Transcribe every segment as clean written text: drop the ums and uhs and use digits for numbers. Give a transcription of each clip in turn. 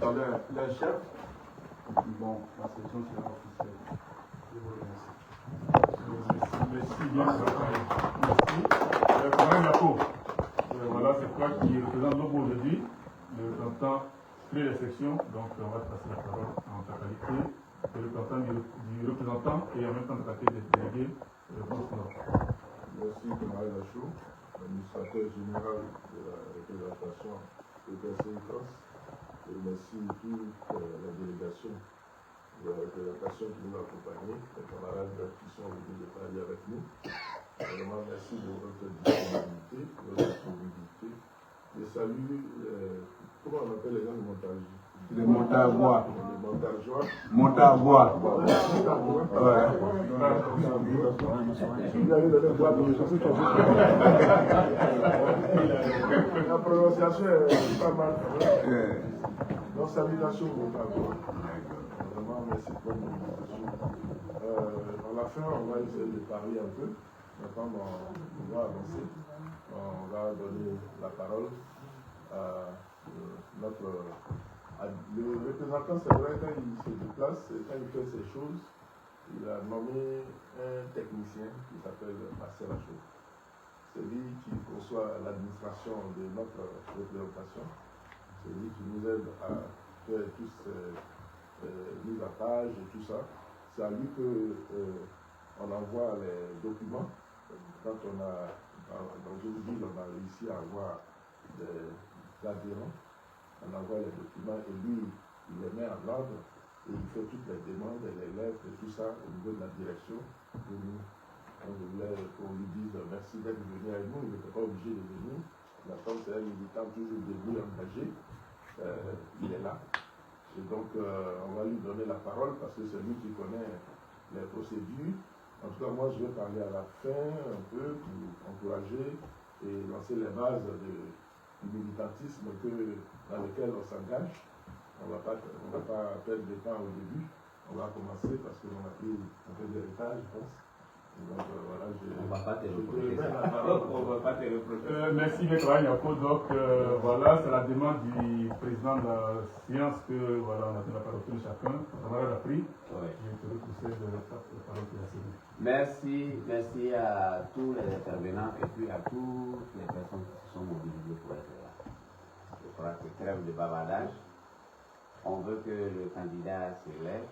tout à l'heure leur chef. Bon, la section sera officielle. Je vous remercie. Merci bien. Merci. Camarade Yako, voilà, c'est toi qui représente l'OBO aujourd'hui, le représentant crée les sections, donc on va te passer la parole en ta qualité de représentant et en même temps de ta qualité de délégué. Merci camarade Lachaud, administrateur général de la représentation de PCICOS, et merci toute la délégation de la représentation qui nous a accompagnés, les camarades qui sont venus de parler avec nous. Vraiment merci de votre disponibilité, de votre disponibilité. Je salue, comment on appelle les gens de montage? Les montageois. Les montageois. Montageois. La prononciation est pas mal. Donc, salutation montageois. Vraiment, merci pour l'invitation. À la fin, on va essayer de parler un peu. Maintenant, on va avancer. On va donner la parole à notre... Le représentant, c'est vrai, quand il se déplace, quand il fait ces choses, il a nommé un technicien qui s'appelle Marcel Lachaud. C'est lui qui conçoit l'administration de notre représentation. C'est lui qui nous aide à faire toutes ces mises à page et tout ça. C'est à lui qu'on envoie les documents. Quand on a, dans une ville, on a réussi à avoir des adhérents. On envoie les documents et lui, il les met en ordre et il fait toutes les demandes, les lettres et tout ça au niveau de la direction. Et nous, on voulait qu'on lui dise merci d'être venu avec nous, il n'était pas obligé de venir. La femme, c'est un militant toujours debout et engagé. Il est là. Et donc, on va lui donner la parole parce que c'est lui qui connaît les procédures. En tout cas, moi, je vais parler à la fin un peu pour encourager et lancer les bases du militantisme dans lequel on s'engage. On ne va pas perdre de temps au début. On va commencer parce qu'on a pris un peu d'héritage, je pense. Donc voilà, on ne va pas te reprocher ça. On va pas te reprocher. Merci bien, Yako. Donc voilà, c'est la demande du président de la séance que voilà, on a fait la parole de chacun. Camarade a pris. Ouais. Je te repousser de la parole de la séance. Merci à tous les intervenants et puis à toutes les personnes qui se sont mobilisées pour être là. Je crois que trêve de bavardage. On veut que le candidat se lève,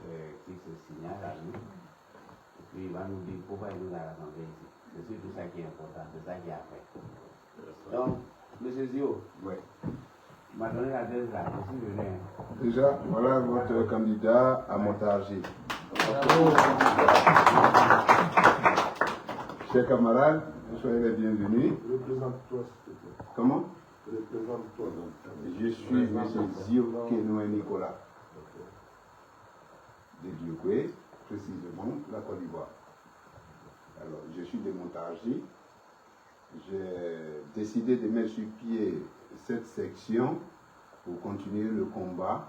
qu'il se signale à nous. Et puis il va nous dire pourquoi il nous a rassemblés ici. C'est surtout ça qui est important, c'est ça qui a fait. Donc, M. Zio, Ouais. m'a donné l'adresse là, je suis venu. Déjà, voilà votre candidat à Montargis. Chers camarades, soyez les bienvenus. Représente-toi, s'il te plaît. Comment? Représente-toi. Je suis M. Zio Kenoué Nicolas. De Diokwe, précisément la Côte d'Ivoire. Alors, je suis de Montargis. J'ai décidé de mettre sur pied cette section pour continuer le combat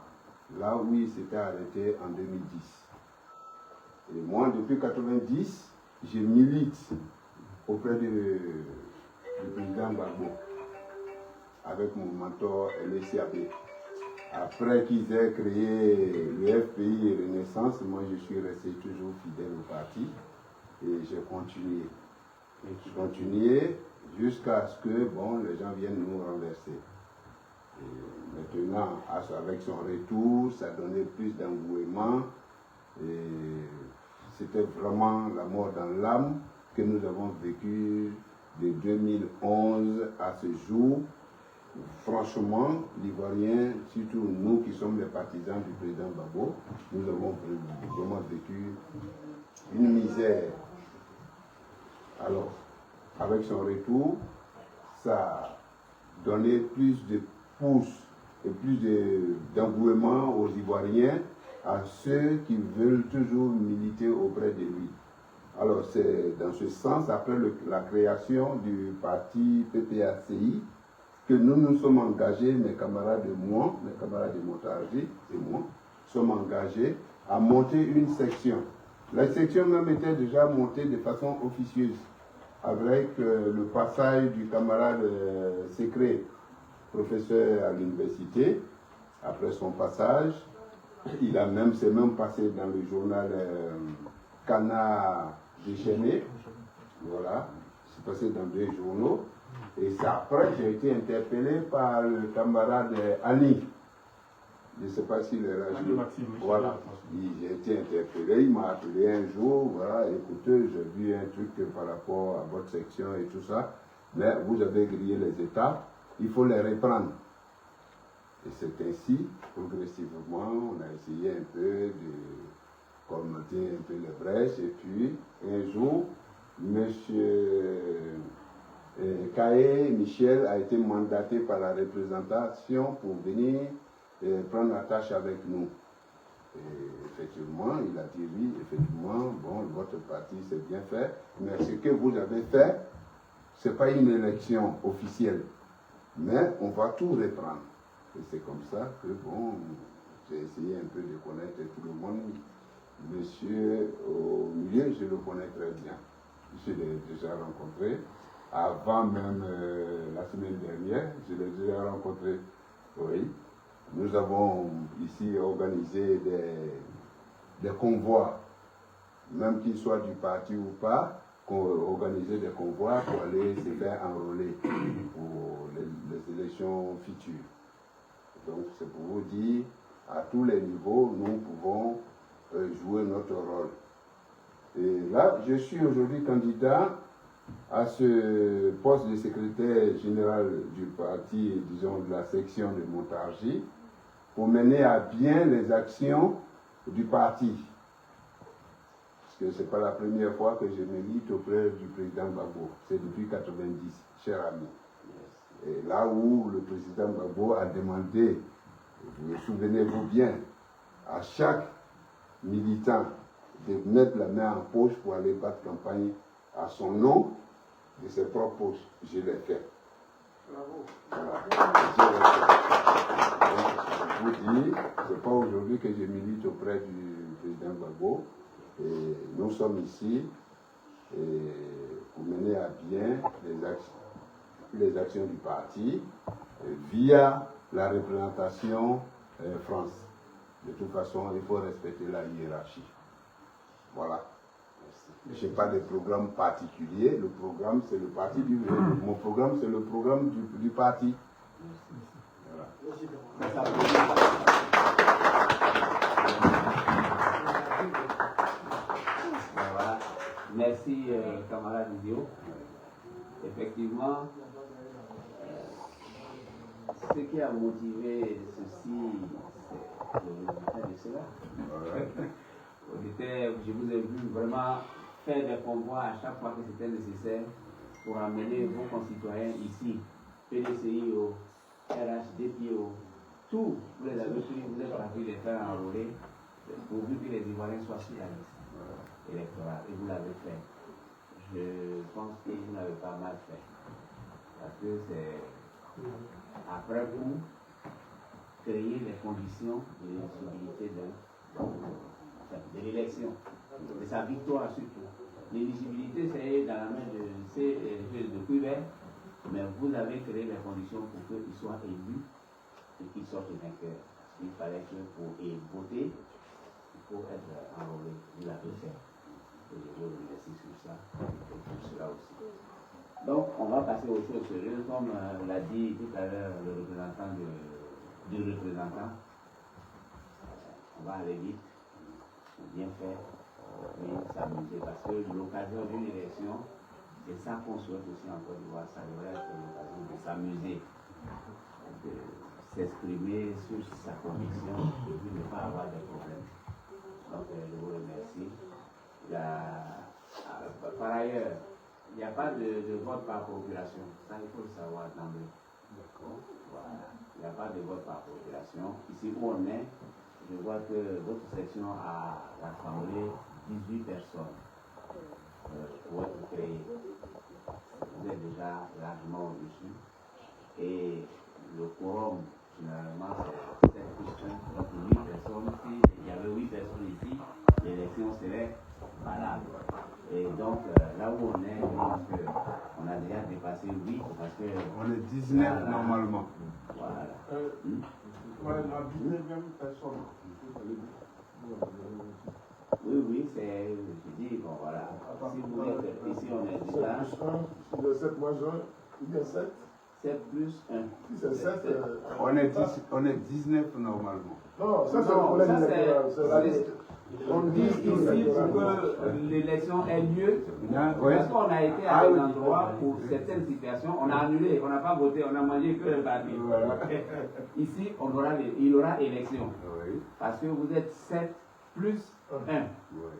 là où il s'était arrêté en 2010. Et moi, depuis 1990, je milite auprès du président Gbagbo avec mon mentor LCAB. Après qu'ils aient créé le FPI et Renaissance, moi je suis resté toujours fidèle au parti et j'ai continué. Jusqu'à ce que les gens viennent nous renverser. Et maintenant, avec son retour, ça donnait plus d'engouement. Et c'était vraiment la mort dans l'âme que nous avons vécu de 2011 à ce jour. Franchement, l'Ivoirien, surtout nous qui sommes les partisans du président Gbagbo, nous avons vraiment vécu une misère. Alors, avec son retour, ça a donné plus de pouce et plus d'engouement aux Ivoiriens, à ceux qui veulent toujours militer auprès de lui. Alors c'est dans ce sens, après la création du parti PPACI, que nous sommes engagés, mes camarades de Montargis et moi, sommes engagés à monter une section. La section même était déjà montée de façon officieuse, avec le passage du camarade secret, professeur à l'université. Après son passage, c'est même passé dans le journal Cana déchaîné. Voilà, c'est passé dans 2 journaux. Et c'est après j'ai été interpellé par le camarade Annie. Je ne sais pas s'il est là. Voilà. J'ai été interpellé, il m'a appelé un jour, voilà, écoutez, j'ai vu un truc par rapport à votre section et tout ça, mais vous avez grillé les étapes, il faut les reprendre. Et c'est ainsi, progressivement, on a essayé un peu de colmater un peu les brèches, et puis un jour, M. Kaé Michel a été mandaté par la représentation pour venir prendre la tâche avec nous. Et effectivement, il a dit oui, effectivement, bon, votre parti c'est bien fait, mais ce que vous avez fait, ce n'est pas une élection officielle, mais on va tout reprendre. Et c'est comme ça que, bon, j'ai essayé un peu de connaître tout le monde. Monsieur au milieu, je le connais très bien. Je l'ai déjà rencontré. Avant même la semaine dernière, je l'ai déjà rencontré. Oui. Nous avons ici organisé des convois, même qu'ils soient du parti ou pas, organiser des convois pour aller se faire enrôler pour les élections futures. Donc c'est pour vous dire, à tous les niveaux, nous pouvons jouer notre rôle. Et là, je suis aujourd'hui candidat à ce poste de secrétaire général du parti, disons de la section de Montargis, pour mener à bien les actions du parti. Parce que ce n'est pas la première fois que je milite auprès du président Gbagbo, c'est depuis 1990, cher ami. Et là où le président Gbagbo a demandé, vous vous souvenez-vous bien, à chaque militant de mettre la main en poche pour aller battre campagne à son nom, de ses propres poches. Je l'ai fait. Bravo. Voilà. Je vous dis, ce n'est pas aujourd'hui que je milite auprès du président Gbagbo. Et nous sommes ici pour mener à bien les actions du parti via la représentation France. De toute façon, il faut respecter la hiérarchie. Voilà. Je n'ai pas de programme particulier. Le programme, c'est le parti du mon programme, c'est le programme du parti. Voilà. Voilà. Merci, camarade Idio. Effectivement, ce qui a motivé ceci, c'est le résultat de cela. Je vous ai vu vraiment faire des convois à chaque fois que c'était nécessaire pour amener vos concitoyens ici, PDCIO, RHDPO, tout, vous les avez pris, vous êtes partis les faire enrôler, pourvu que les Ivoiriens soient sur la liste électorale, et vous l'avez fait. Je pense que vous n'avez pas mal fait, parce que c'est, après vous, créer les conditions de l'éligibilité de l'élection, de sa victoire surtout. L'éligibilité, c'est dans la main de Cuivert, mais vous avez créé les conditions pour qu'il soit élu et qu'il sorte vainqueur. Il fallait que pour voter, il faut être enrôlé. Vous l'avez fait. Et je vous remercie sur ça et pour cela aussi. Donc, on va passer aux choses sérieuses, comme l'a dit tout à l'heure le représentant du représentant. On va aller vite. Bien fait, mais s'amuser, parce que l'occasion d'une élection, c'est ça qu'on souhaite aussi en Côte d'Ivoire, ça devrait être l'occasion de s'amuser, de s'exprimer sur sa conviction et puis ne pas avoir de problèmes. Donc je vous remercie. Par ailleurs, il n'y a pas de vote par procuration, ça il faut le savoir d'emblée. D'accord. Voilà. Il n'y a pas de vote par procuration. Ici où on est, je vois que votre section a rassemblé 18 personnes pour être créées. Vous êtes déjà largement au-dessus. Et le quorum, généralement, c'est 7 plus 1. Donc 8 personnes. S'il y avait 8 personnes ici, l'élection serait valable. Et donc, là où on est, je pense qu'on a déjà dépassé 8 parce que... On est 19 normalement. Voilà. Ouais, la 19e personne. Oui, c'est. Je dis, bon voilà. Si vous êtes ici, on est 7 déjà. plus 1, si le 7, moi je. Il y a 7. 7 plus 1. Si c'est 7, On est 19 normalement. non, ça c'est le Non, problème ça, électoral. C'est la liste. On dit ici pour que l'élection ait lieu, parce qu'on a été à un endroit pour certaines situations, on a annulé, on n'a pas voté, on a mangé que le papier. Ici, il y aura élection. Parce que vous êtes 7 plus 1.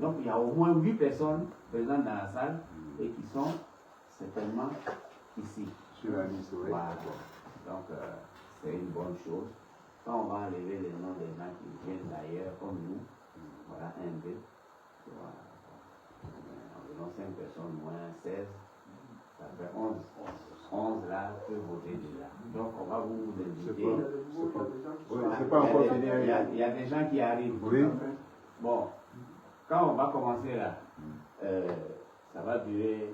Donc il y a au moins 8 personnes présentes dans la salle et qui sont certainement ici. Sur la liste, oui. Voilà. Donc c'est une bonne chose. Quand on va enlever les noms des gens qui viennent d'ailleurs comme nous, voilà, 1, 2, voilà. Environ 5 personnes moins 16, ça fait 11. 11 là peuvent voter déjà. Donc on va vous inviter. C'est pas encore fini. Il y a des gens qui arrivent. Oui. Bon, quand on va commencer là, ça va durer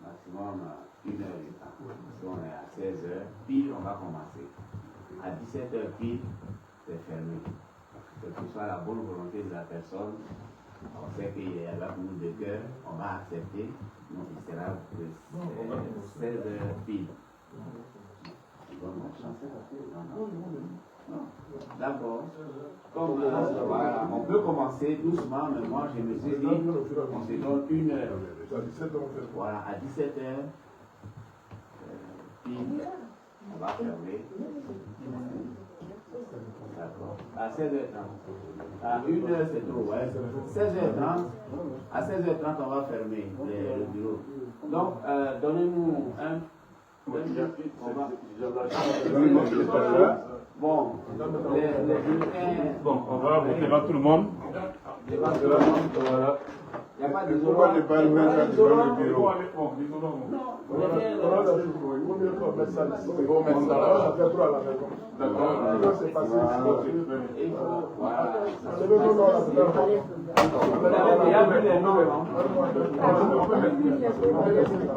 maximum 1 heure du temps. Si on est à 16 heures, pile on va commencer. À 17 heures pile, c'est fermé. Quelle que soit la bonne volonté de la personne, on sait qu'il est avec nous de cœur, on va accepter. Donc il sera de 16 heures pile. D'accord. Comme voilà, on peut commencer doucement, mais moi je me suis dit, on se donne 1 heure. Voilà, à 17 heures, pile, on va fermer. D'accord. À 16h30. À 1 heure, c'est trop, ouais. 16h30. À 16h30, on va fermer le bureau. Donc, donnez-nous un. Bon, les bulletins. Bon, on va voter devant tout le monde. Devant tout le monde, voilà. Il n'y a pas de Pourquoi ne pas le mettre devant le bureau? Il vaut mieux qu'on mette ça ici. Il faut mettre ça là. Ça fait trop à la maison. D'accord. C'est passé ici. Il faut. Voilà. C'est le nom là. Vous avez déjà vu les noms, non?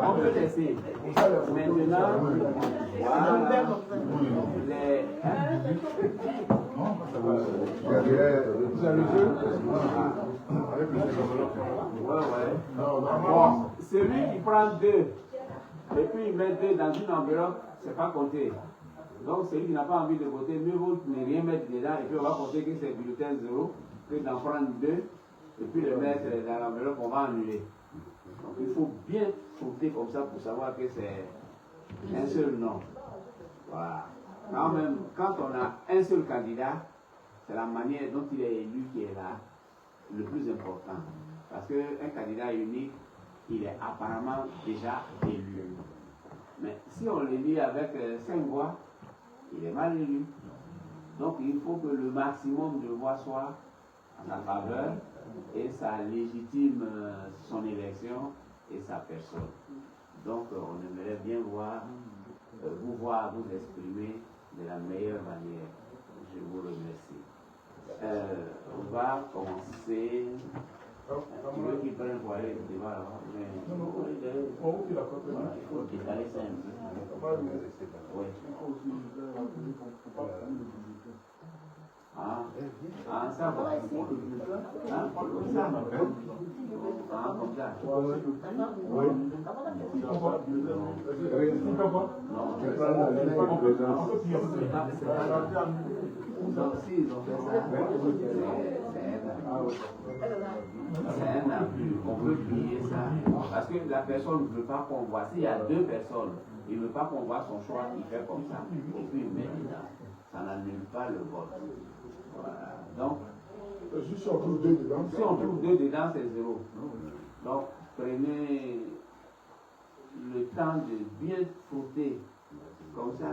On peut laisser. Maintenant, voilà. Les. Ouais. Bon, celui qui prend 2 et puis il met 2 dans une enveloppe, c'est pas compté. Donc celui qui n'a pas envie de voter, mieux vaut ne rien mettre dedans et puis on va compter que c'est bulletin 0, que d'en prendre 2 et puis le mettre dans l'enveloppe, on va annuler. Donc il faut bien compter comme ça pour savoir que c'est un seul nom. Voilà. Quand on a un seul candidat, c'est la manière dont il est élu qui est là le plus important. Parce qu'un candidat unique, il est apparemment déjà élu. Mais si on l'élit avec 5 voix, il est mal élu. Donc il faut que le maximum de voix soit en sa faveur et ça légitime son élection et sa personne. Donc on aimerait bien voir vous exprimer de la meilleure manière. Je vous remercie. On va commencer. Tu veux qu'il prenne pour aller devant là-bas, mais il faut décaler ça un peu. Oui. Ça va. Comme ça. Donc, s'ils ont fait ça, c'est un abus. On veut plier ça. Parce que la personne ne veut pas qu'on voit. S'il y a 2 personnes, il ne veut pas qu'on voit son choix, il fait comme ça. Et puis il met dedans. Ça n'annule pas le vote. Voilà. Donc, juste si on trouve 2 dedans. Si on trouve 2 dedans, c'est 0. Donc, prenez le temps de bien frotter. Comme ça,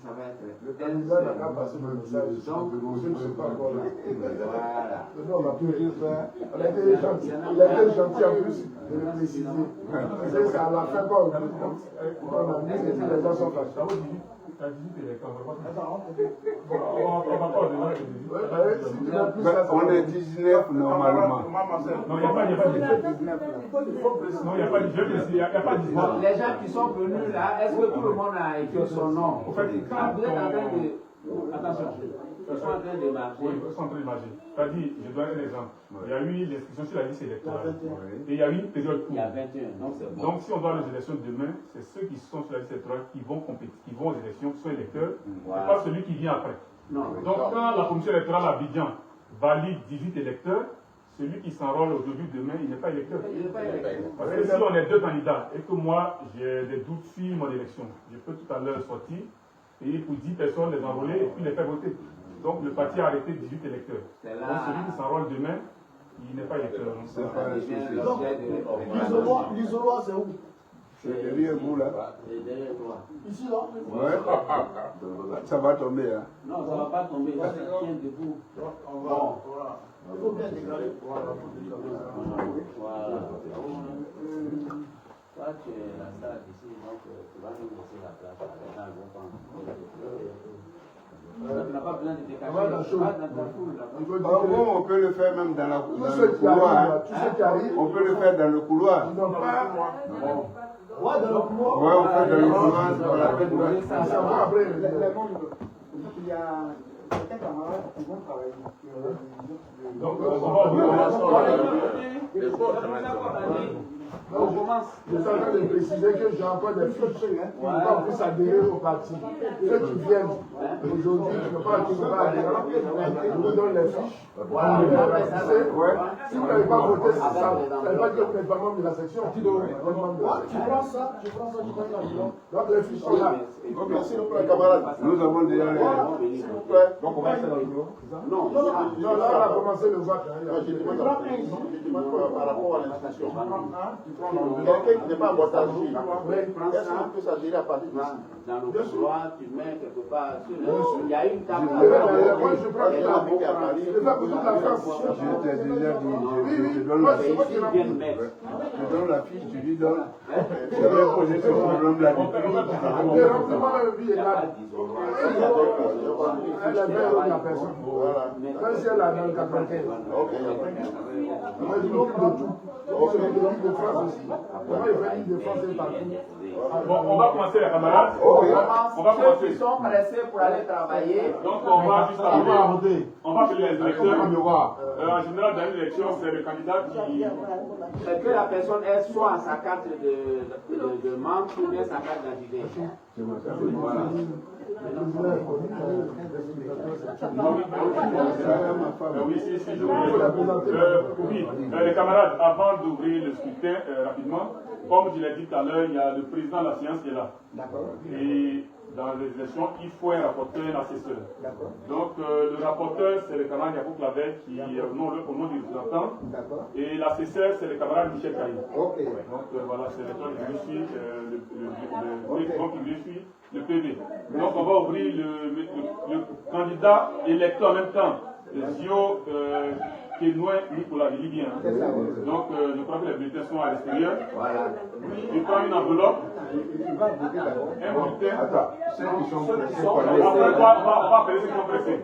ça va être. Le candidat n'a qu'à passer le message. Donc, je ne sais pas encore là. Voilà. Non, on a pu rien faire. On a été gentil. Il a été gentil en plus de le préciser. C'est à la fin quand on a mis les gens sont fâchés. On est 19 normalement. Non, il n'y a pas 19. Non, il n'y a pas 19. Les gens qui sont venus là, est-ce que tout le monde a écrit son nom? Vous êtes en train de. Attention. Ils sont en train de marcher. Oui, ils sont en train de marcher. C'est-à-dire, je donne un exemple. Il y a eu l'inscription sur la liste électorale. Et il y a eu une période Il y courte. a 21, donc c'est bon. Donc, si on va aux élections demain, c'est ceux qui sont sur la liste électorale qui vont compétir, qui vont aux élections, qui sont électeurs, Voilà. et pas celui qui vient après. Non. Donc, quand la commission électorale à Abidjan valide 18 électeurs, celui qui s'enrôle aujourd'hui, demain, il n'est pas électeur. Il n'est pas électeur. Parce que si on est deux candidats et que moi, j'ai des doutes sur mon élection, je peux tout à l'heure sortir et pour 10 personnes les enrôler et puis les faire voter. Donc, le parti a arrêté 18 électeurs. Donc, celui qui s'enrôle demain, il n'est pas électeur. C'est pas un souci. Donc, l'isoloir, c'est où? C'est derrière vous là. C'est derrière toi. Ici, là? Ouais. Ça va tomber. Hein. Non, ça ne va pas tomber, ça tient debout. On va. Il faut bien déclarer. Voilà. Toi, tu es la salle ici, donc tu vas nous laisser la place. Les gens vont prendre. Tu n'as pas besoin de décaler. Va dans la foule. Il faut dire que On peut le faire même dans, tous dans ceux le qui couloir. arrivent, Hein. tous ceux qui arrivent, On peut le faire dans le couloir. ils n'ont pas. Ouais, dans le couloir. Ouais, on fait dans le couloir. C'est pas la peine de Ça va après. Il y a certains camarades qui vont travailler. Donc, on va ouvrir On commence. Je suis en train de préciser que j'ai encore des fiches qui vont plus adhérer au parti. Ceux qui viennent aujourd'hui, je ne peux pas adhérer. Je vous donne les fiches. Si vous n'avez pas voté, c'est ça. Vous n'avez pas dit que vous n'êtes pas membre de la section. Tu prends ça, tu prends ça. Donc les fiches sont là. Merci beaucoup, camarades. Nous avons déjà les... Donc on va faire dans le bureau. Non, là, on a commencé le vote. Je demande par rapport à l'institution. Quelqu'un qui n'est pas en votage, est-ce qu'on peut s'adhérer à partir de Dans le couloir, tu mets quelque part. Il y a une table. Moi, je prends toute la France. Je t'ai déjà dit, je donne Moi, la c'est fiche. moi qui la Je donne la fiche, tu lui donnes. Je vais poser ce problème là depuis. Le renseignement de vie est là. Elle avait la personne. Même si elle a dans le 95. Moi, je m'occupe de tout. Je m'occupe de l'île de France aussi. Moi, je fais l'île de France et partout. Bon, on va commencer les camarades. On va Ceux commencer. qui sont pressés pour aller travailler. Donc on va juste appeler. On va appeler les électeurs. En général, dans une élection, c'est le candidat qui. C'est que la personne ait soit sa carte de membre ou bien sa carte d'identité. Voilà. Oui, si, je oui, les camarades, avant d'ouvrir le scrutin rapidement, comme je l'ai dit tout à l'heure, il y a le président de la séance qui est là. Et dans les élections, il faut un rapporteur et un assesseur. Donc le rapporteur, c'est le camarade Yacoub Clavet qui est au nom du représentant. Et l'assesseur, c'est le camarade Michel Caillé. Donc voilà, c'est le temps qui suit, qui suit le PV. Donc on va ouvrir le candidat électeur en même temps. Zio Kenoué Nicolas Libyen. Donc je crois que les bulletins sont à l'extérieur. Voilà. Je prends une enveloppe. Un bulletin. Attends, ceux qui sont pressés On va appeler ceux qui sont pressés.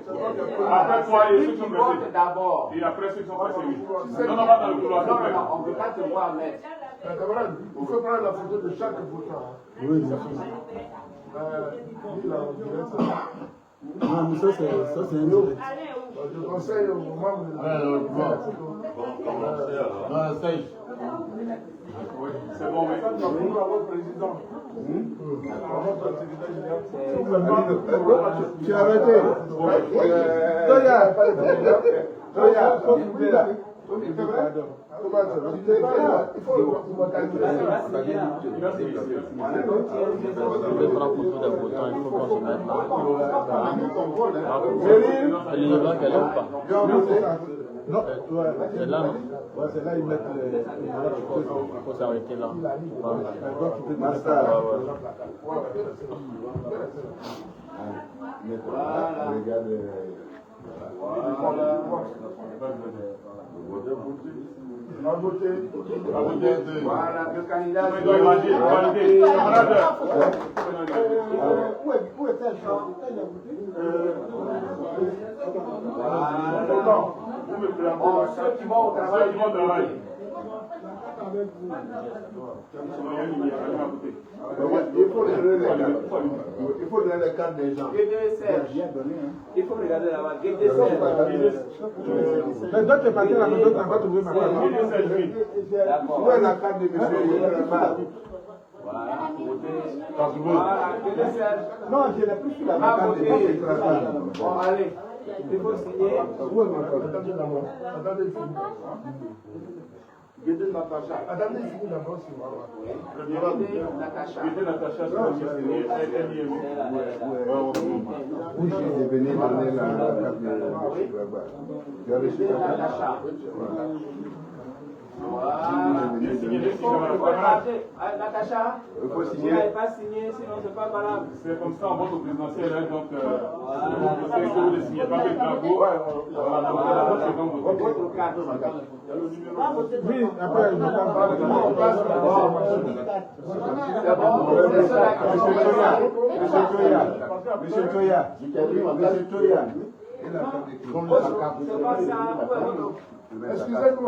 Après toi et ceux qui sont pressés. D'abord. Et après ceux qui sont pressés, oui. Non, on va dans le couloir. Non, on ne peut pas te voir mettre. Camarade, il faut prendre la photo de chaque votant. Oui, lui, là, on dirait ça. Non, mais ça, c'est un direct. Je conseille aux membres de la photo. C'est bon, oui. Tu as arrêté. C'est là, non? Ouais, c'est là, ils mettent les. Il faut s'arrêter là. Regarde. Voilà, le candidat. Où est-elle? Ceux qui vont au travail. Il faut les relais. Il faut donner les cartes des gens. Il faut regarder là-bas. Mais d'autres parties là, d'autres n'ont pas trouvé ma carte. Où est la carte de monsieur? Voilà. Non, je n'ai plus sur la Ah, carte. bon, allez. Il faut signer. Attendez, Guédé Natacha. Attendez, il finit d'abord sur moi. Natacha. Natacha, c'est Oui, je vais venir donner la carte de monsieur Graba. Tu as reçu la carte? Natacha. Voilà. Il faut partager. Natacha, Il faut vous signer. n'avez pas signé, sinon c'est pas valable. C'est comme ça en vote au présidentiel, hein, donc vous ne signez pas avec Grabo. Voilà, donc la vote c'est comme vous. Votre carte. Oui, après, je ne pas. C'est bon, c'est ça Monsieur Toya. c'est pas ça. Excusez-nous,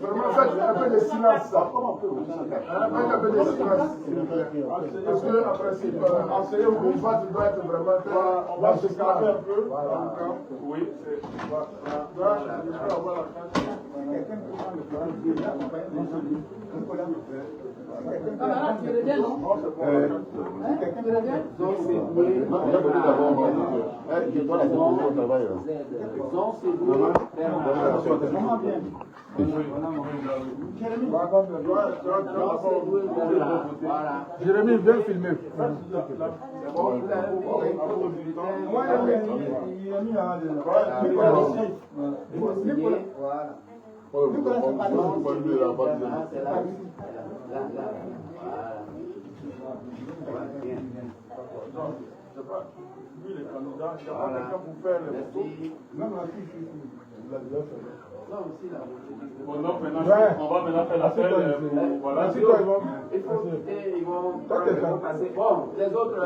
vraiment faites un peu de silence. Faites un peu de silence, s'il vous plaît. Parce que, en principe, enseigner au vote doit être vraiment très. On va se calmer un peu. Oui, c'est. Jérémy, viens filmer. Lui, les candidats, il n'y a pas quelqu'un pour faire les photos. Bon, donc maintenant, on va maintenant faire l'appel. Voilà. Il faut quitter, ils vont passer. Bon, les autres.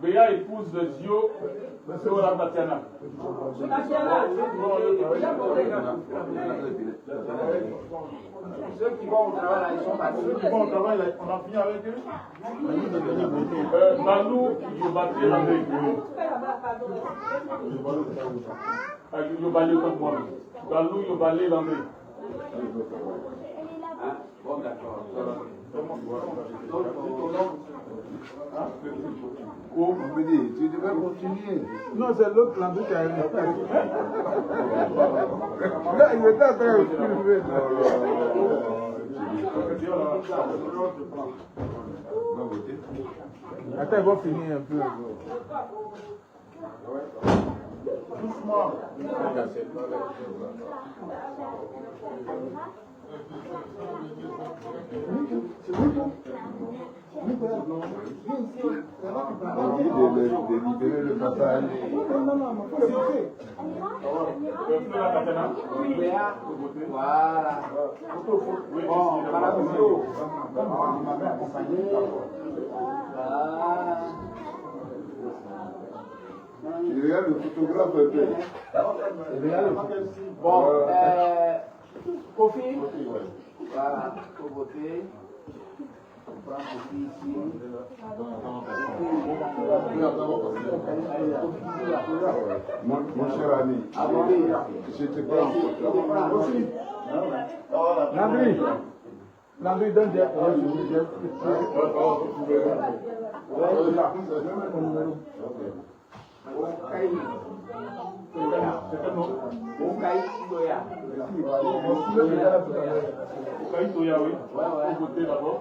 Béa épouse Zio Sora Tatiana. Ceux qui vont au travail, là, ils sont partis. Ceux qui vont au travail, là, on a fini avec eux. Balou Yobaté Landé. Yobalé comme moi. Balou Yobalé Landé. Bon, d'accord. On me dit, tu devais continuer. Non, c'est l'autre landou qui a eu. Là, il était en train de filmer. Attends, ils vont finir un peu. Doucement. De libérer le passage. Voilà. Bon, madame Zio. Voilà. Il regarde le photographe un peu. Bon, Kofi. Voilà, faut voter. On prend Kofi ici. Mon cher ami, je te prends en photo. Landry, donne des. Toya, oui. Vous votez d'abord.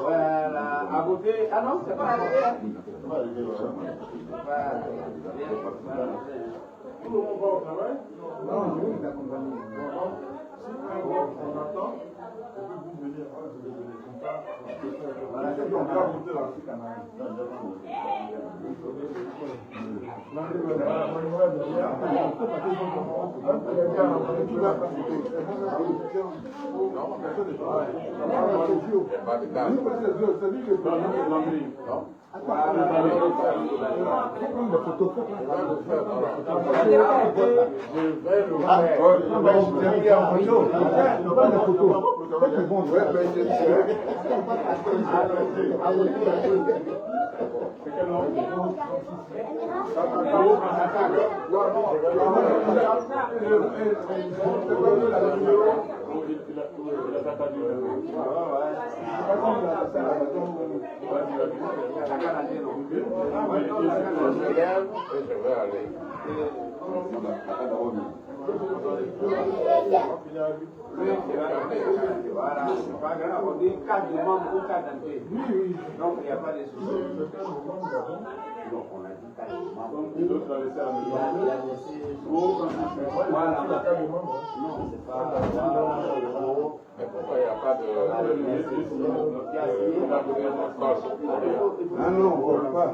Voilà, à voter. Ah non, c'est pas arrivé. Tout le monde va au travail? Non, oui, on attend. Et puis vous venez, vous venez comme ça. On va voter là. Voilà, c'est pas grave, on dit carte de membre ou carte d'identité. Donc il n'y a pas de souci. Donc on a dit carte de membre. Il a laissé. Voilà. Non, c'est pas. Mais pourquoi il n'y a pas de. Ah non, on ne vole pas.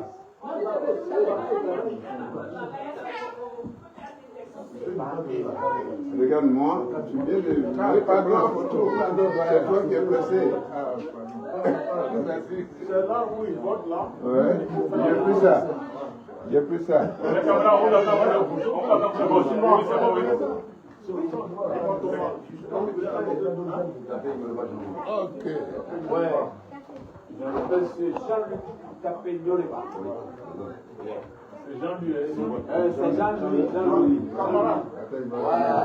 Regarde-moi, tu viens de. Mais pas de la photo. C'est toi qui es pressé. C'est là où il vote là. Ouais, j'ai pris ça. J'ai pris ça. Ok. Ouais. C'est Jean-Luc Capello-Leba. C'est Jean-Louis. C'est Jean-Louis. Camarade. Voilà.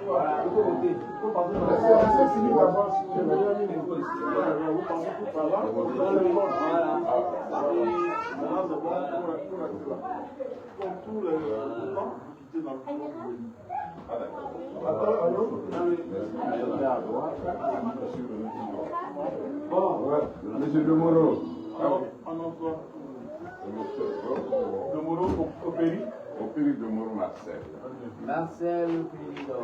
Voilà, il faut voter. C'est fini d'abord. Vous pensez tout par là. Dans le vote. Voilà. Maintenant, c'est bon pour rester là. Comme tous les temps, quitter dans le vote. Attends, allô? Bon. Ouais, monsieur Demoro. En emploi. Le Moro au Péri. Au pays de Moro Marcel. Marcel Pridon.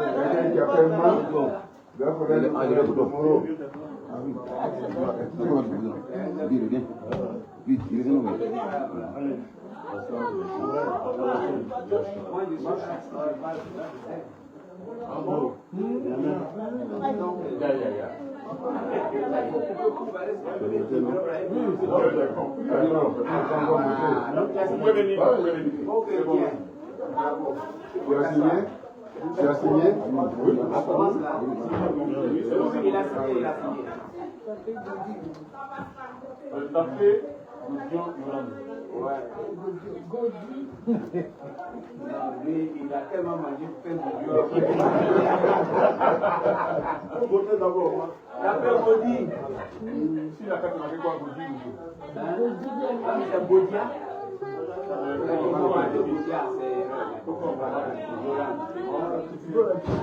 Quelqu'un qui a fait mal, doit connaître le Demoro. Ah oui. Tu as signé? Tu as signé? Oui. Il a signé. Le tapé, Goudion, Yolande. Ouais. Lui, il a tellement mangé plein de Dieu. Votez d'abord. Tapé Bodi. Si la carte n'a quoi, Goudion. C'est Bodia.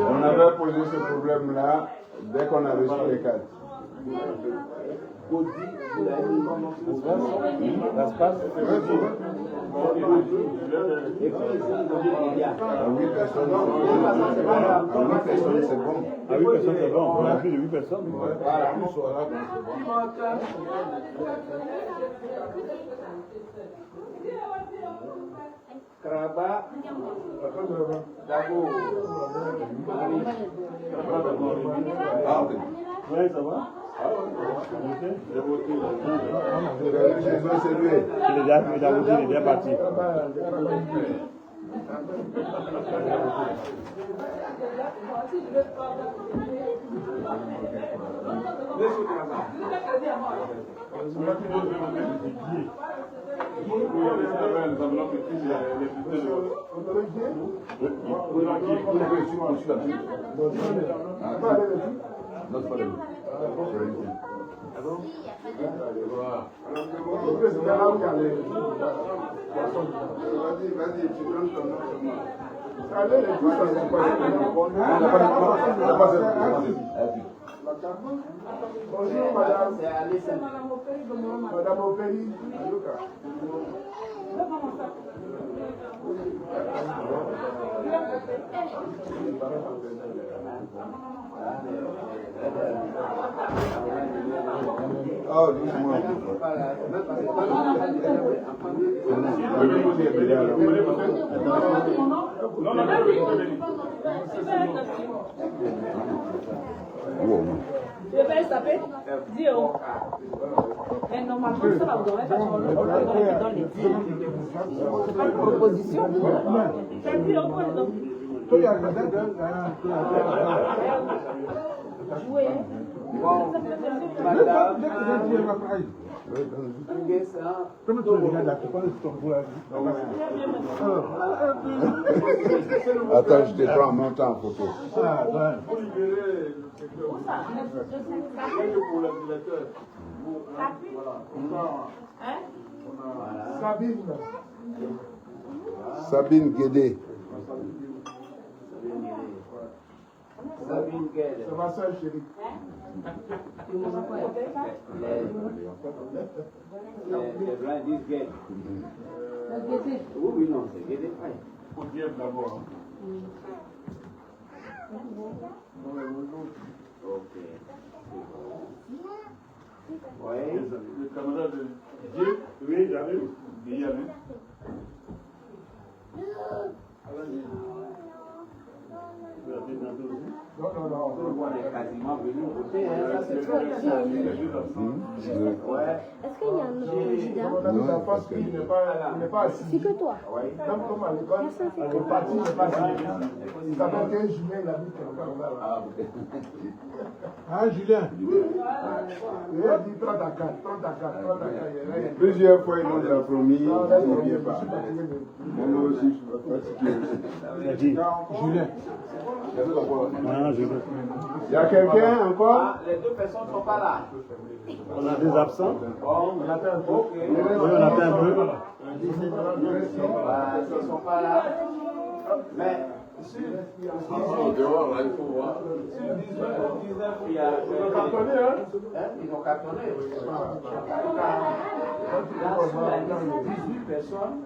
On avait posé ce problème-là dès qu'on a reçu les cartes. Ça se passe? À 8 personnes, c'est bon. À 8 personnes, c'est bon. On a plus de 8 personnes. Kraba, Dago, Oui, ça va? C'est lui. Il est déjà parti. Vas-y, tu donnes ton nom seulement. Allez, les tous, ça s'est passé. Bonjour, madame. Madame Opéry. Oh, doucement. Tu veux pas taper? Dis oh. Et normalement, ça va vous donner parce qu'on le donne les tirs. C'est pas une proposition. C'est dit, on peut le donner. Jouer. Bon, Attends, je te prends en même temps en photo. Pour libérer le secteur. Où ça? Pour le directeur. Voilà. Hein? Sabine. Sabine Guédé. Sabine Guède. C'est ma soeur chérie. Les blancs disent Guède. Oui, non, c'est Guède. Il faut dire d'abord. Ok. Oui. Le camarade de Dieu, oui, j'arrive. Guillaume. Non. On est quasiment venu voter. Est-ce qu'il y a un autre candidat? On a mis en face qu'il n'est pas assis. C'est que toi. Même comme à l'école, le parti n'est pas assis. Il s'appelle que Julien, il habite quelque part là. Ah, Julien. Il a dit 30 à 4. Plusieurs fois, ils nous ont promis, ils Non, ne viennent pas. Moi aussi, je suis fatigué. Julien. Il y a quelqu'un encore? Ah, les deux personnes ne sont pas là. On a des absents. Bon, On a fait un peu. Oui, on a fait un peu. ils ne sont pas là. Mais sur 18, il y a. Ils ont cartonné, hein? Ils ont cartonné. Là, sur la liste, 18 personnes.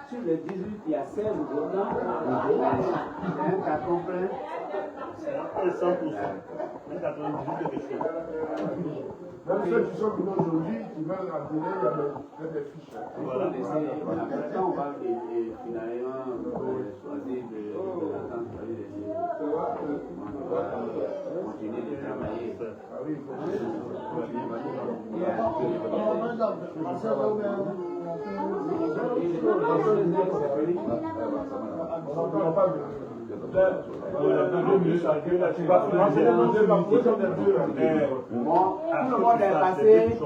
Sur les 18, il y a 16 votants. C'est un carton plein. C'est 100%. Un 98 quelque chose. Même ceux qui sont venus aujourd'hui, qui veulent rentrer, il y a des fiches. Voilà. Après ça, on va finalement choisir de l'attendre. On va continuer de travailler. Bon, tout le monde est passé.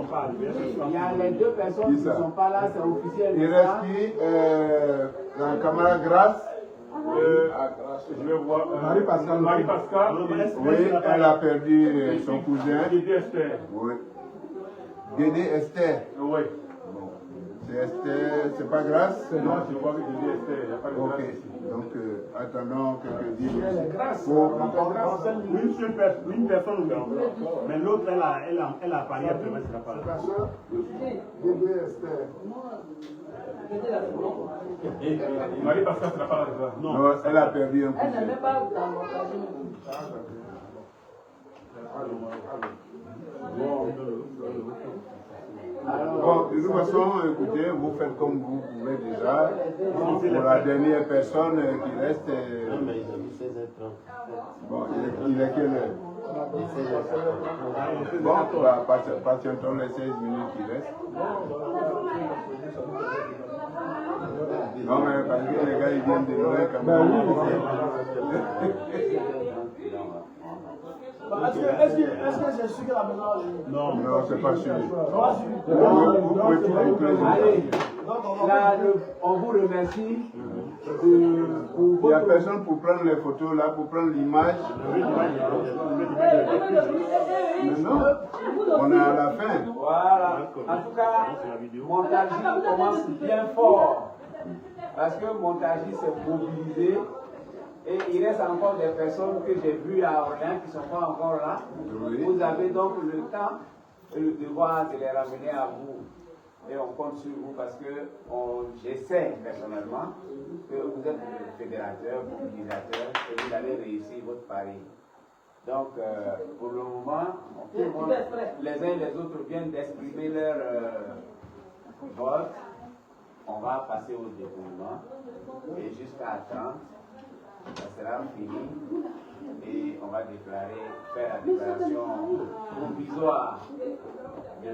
Il y a les deux personnes qui ne sont pas là, c'est officiel. Il reste qui? La camarade Grasse. Je vais voir. Marie-Pascal. Marie-Pascal. Oui, elle a perdu son cousin. Guédé Esther. Oui. Guédé Esther. Oui. C'est Esther, c'est pas Grasse? C'est moi, je vois que Guédé Esther. Il n'y a pas de grâce Ok. ici. Donc, attendons quelques minutes. Une personne, oui. Mais l'autre, elle a parié après, mais c'est pas La soeur, Bébé Esther. Marie-Pascal, c'est la part de ça. Non. Non, elle a perdu un Elle n'est cousin. même pas dans mon cabinet. Bon, de toute façon, écoutez, vous faites comme vous pouvez déjà. Pour la dernière personne qui reste. Bon, il est quelle heure? Bon, bah, patientons les 16 minutes qui restent. Non, mais parce que les gars, ils viennent de loin quand même. Est-ce que c'est sûr que la maison a Non, Non, c'est pas sûr. Vous pouvez tout vous Allez, là, on vous remercie. Il n'y a personne pour prendre les photos là, pour prendre l'image. Non, on est à la fin. Voilà. En tout cas, Montargis commence bien fort. Parce que Montargis s'est mobilisé. Et il reste encore des personnes que j'ai vues à Orléans qui ne sont pas encore là. Oui. Vous avez donc le temps et le devoir de les ramener à vous. Et on compte sur vous parce que j'essaie personnellement que vous êtes le fédérateur, mobilisateur, et vous allez réussir votre pari. Donc, pour le moment, les uns et les autres viennent d'exprimer leur vote. On va passer au dépouillement et jusqu'à 30, ça sera fini et on va faire la déclaration provisoire du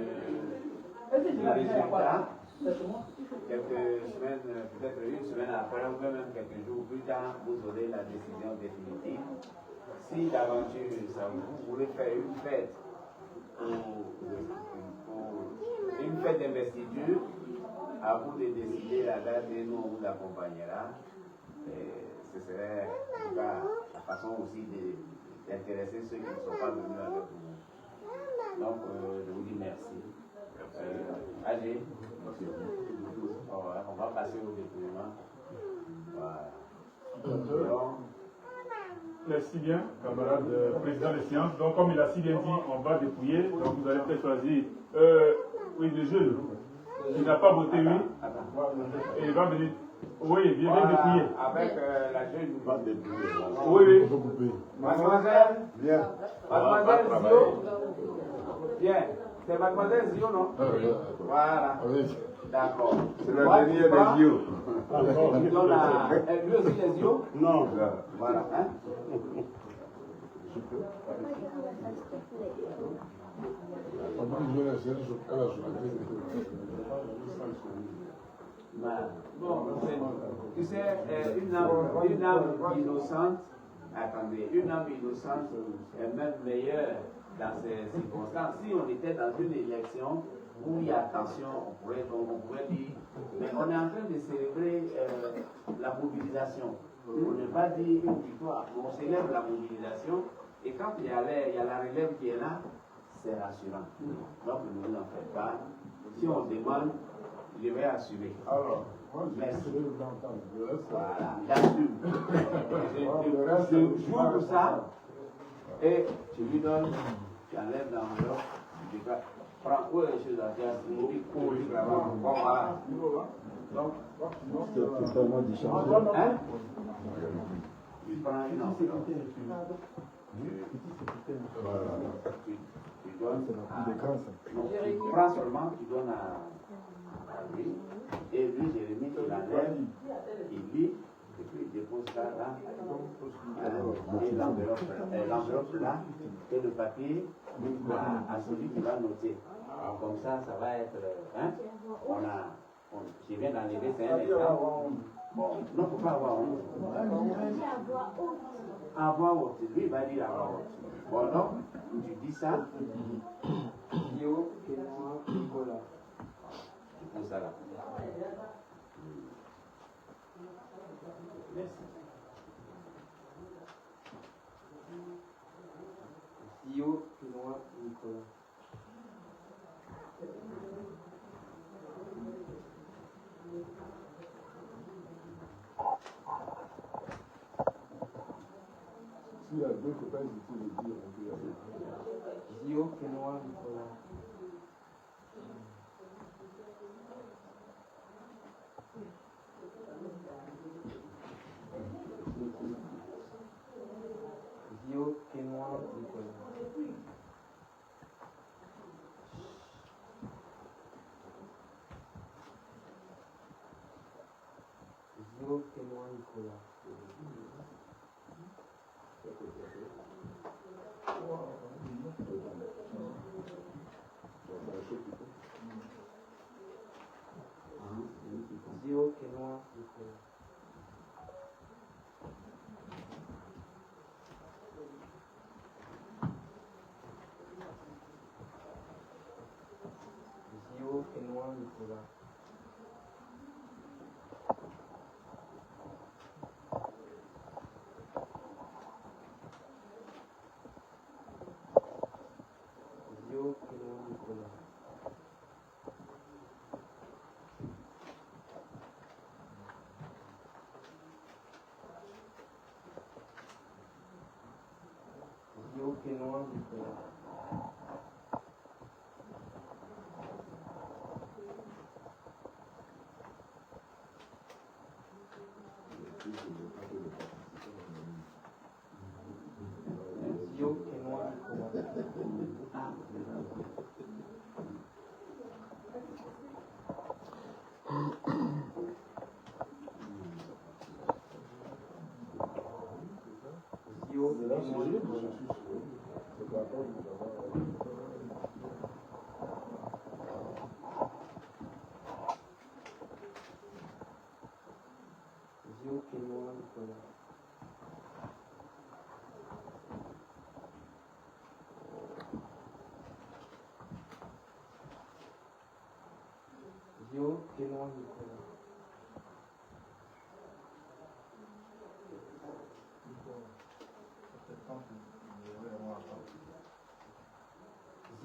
résultat. Quelques semaines, peut-être une semaine après, ou même quelques jours plus tard, vous aurez la décision définitive. Si d'aventure vous voulez faire une fête une fête d'investiture, à vous de décider la date et nous on vous accompagnera. Et ce serait en tout cas la façon aussi d'intéresser ceux qui ne sont pas venus avec vous. Donc je vous dis merci. Agé, on va passer au dépouillement. Voilà. Donc, merci bien, camarade président des séances. Donc, comme il a si bien dit, on va dépouiller. Donc, vous allez peut-être choisir. Oui, le jeu. Il n'a pas voté, oui. Et il va venir. Oui, il vient dépouiller. Avec la jeune, il va dépouiller. Oui, oui. Mademoiselle, Bien. Mademoiselle Zio. Bien. C'est Mademoiselle Zio, non? Voilà. D'accord. C'est la dernière des yeux. Tu donnes à lui aussi les yeux? Non. Voilà. Hein? Bon, tu sais, une âme innocente, attendez, une âme innocente est même meilleure dans ces circonstances. Si on était dans une élection où il y a tension, on pourrait dire, mais on est en train de célébrer la mobilisation. On ne va pas dire une victoire, on célèbre la mobilisation et quand il y a la relève qui est là, c'est rassurant. Donc ne vous en faites pas. Si on demande, je vais assumer. Alors, moi, merci. Voilà, j'assume. Je joue pour ça et tu lui donnes, tu enlèves l'enveloppe, tu dis prends où les choses à faire, donc, c'est tellement différent. hein? Tu prends une enveloppe. Tu donnes tu prends seulement, tu donnes à lui, et lui, Jérémie, il enlève, il lit, et puis il dépose ça là, et l'enveloppe là, et le papier à celui qui va noter. Alors, comme ça, ça va être, hein, je viens d'enlever, c'est un exemple. Bon, non, il ne faut pas avoir honte. Avoir honte, lui, il va dire avoir honte. Bon, donc, tu dis ça. Yo, Nicolas. Tu poses ça là. Merci. Yo, Nicolas. S'il y a deux copains qui peuvent le dire, on peut y aller. Zio, Kenoa, Nicolas. Zio, Kenoa, Nicolas. Zio, Kenoa, Nicolas. Zio, Kenoa, Nicolas. Zio, Kenoa, Nicolas. Zio, Kenoa, Nicolas. Zio, Kenoa, Nicolas. Zio,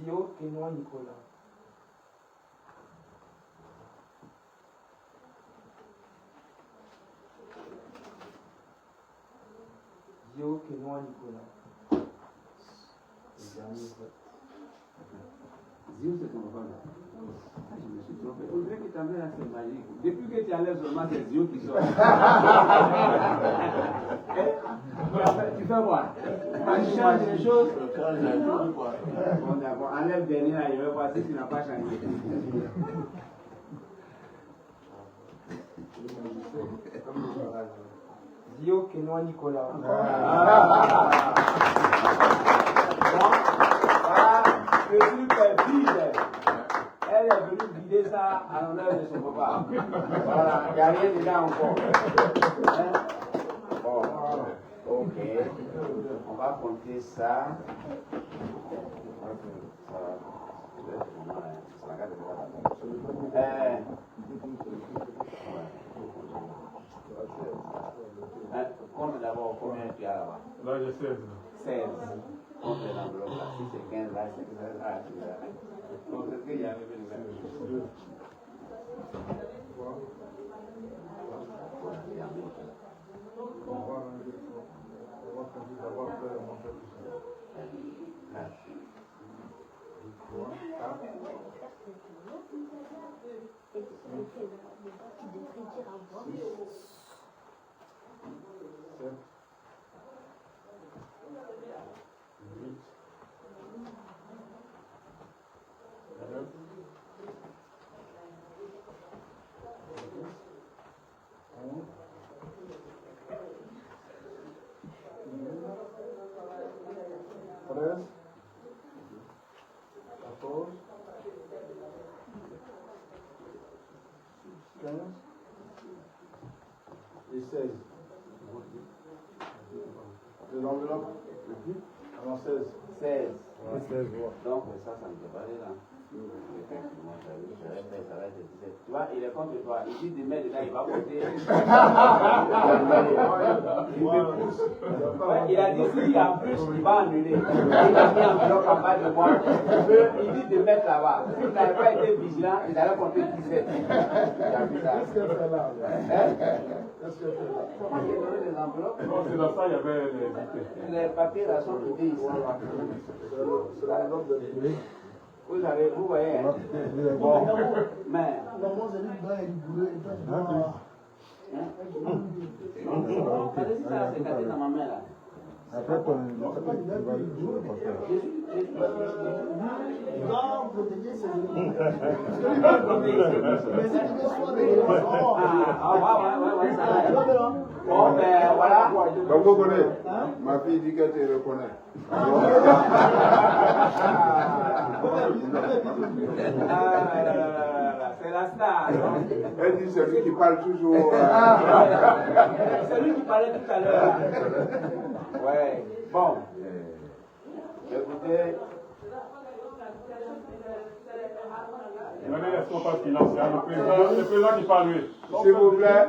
Zio Kenoa Nicolas. Zio Kenoa Nicolas. Zio, c'est ton rôle. Je me suis trompé. On dirait que ta mère, c'est magique. Depuis que tu enlèves seulement, c'est Zio qui sort. Tu fais quoi? Tu changes les choses. Bon, d'accord. Enlève dernier là, je vais voir si tu n'as pas changé. Zio Kenoa Nicolas. Le truc est vide. Elle est venue vider ça à l'honneur de son papa. Voilà, il n'y a rien dedans encore. Hein? Bon, ok. On va compter ça. Compte d'abord combien tu as là-bas. Là, j'ai 16. 16. Compte l'enveloppe là. Si c'est 15 là, c'est 16. Ah, c'est là. Donc, est-ce qu'il y avait le même chose? Et 16. De l'enveloppe. Alors 16. 16. Ouais, 16, Donc, ça ne peut pas aller là. Effectivement, ça va être 17. Tu vois, il est contre toi. Il dit de mettre dedans, il va voter. Il a dit si en plus il va annuler. Il a mis un bloc en bas de moi. Il dit de mettre là-bas. S'il n'avait pas été vigilant, il allait compter 17. Qu'est-ce qu'elle fait là? Qu'est-ce qu'elle fait là? Comment il a donné les enveloppes? Non, c'est dans ça, il y avait les Les papiers là sont quittés ici. C'est la note de l'île. Vous voyez. Bon, mais. Allez-y, ça, c'est cassé dans ma main là. Après, tu vas jouer comme ça. Il va protéger ses ennemis. Ouais, ça va. Bon, ben voilà. Donc vous connaissez. Ma fille dit qu'elle te reconnaît. C'est la star. Elle dit c'est lui qui parle toujours. C'est lui qui parlait tout à l'heure. Ouais. Bon. Écoutez. Il y a des responsables financiers. Le président qui parle, lui. S'il vous plaît.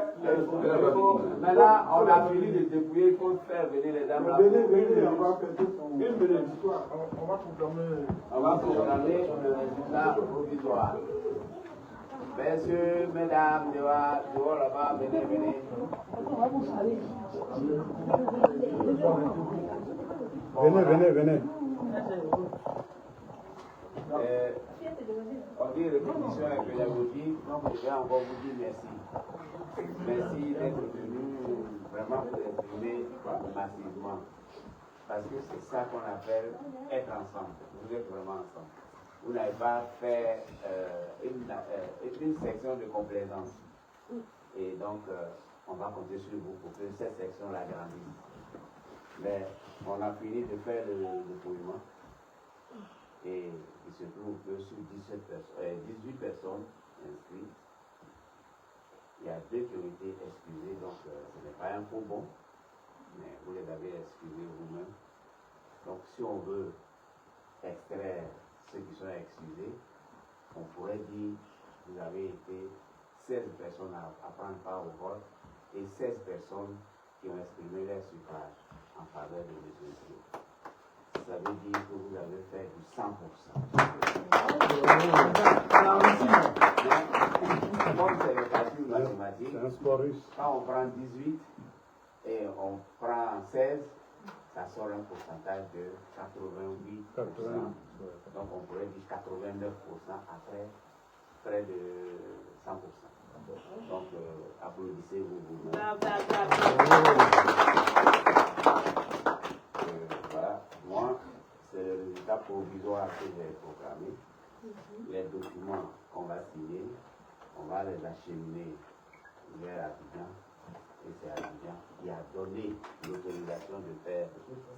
Maintenant, on a fini de dépouiller. Il faut faire venir les dames là. Venez, on va fêter son... Une minute. On va proclamer... On va proclamer le résultat provisoire. Messieurs, mesdames, dehors là-bas, venez. Venez. On dit répétition et pédagogie, donc je vais encore vous dire merci. Merci d'être venu vraiment vous exprimer massivement. Parce que c'est ça qu'on appelle être ensemble. vous êtes vraiment ensemble. Vous n'avez pas fait une section de complaisance. Et donc, on va compter sur vous pour que cette section l'agrandisse. Mais on a fini de faire le dépouillement. Et il se trouve que sur 18 personnes inscrites, il y a 2 qui ont été excusés, donc ce n'est pas un faux bon, mais vous les avez excusés vous-même. Donc si on veut extraire ceux qui sont excusés, on pourrait dire que vous avez été 16 personnes à prendre part au vote et 16 personnes qui ont exprimé leur suffrage en faveur de M. Zio. Ça veut dire que vous avez fait du 100%. Comme c'est le calcul mathématique, quand on prend 18 et on prend 16, ça sort un pourcentage de 88%. Donc on pourrait dire 89% après près de 100%. Donc applaudissez-vous vous-même. Voilà, moi, c'est le résultat provisoire que j'ai proclamé. Les documents qu'on va signer, on va les acheminer vers Abidjan. Et c'est Abidjan qui a donné l'autorisation de faire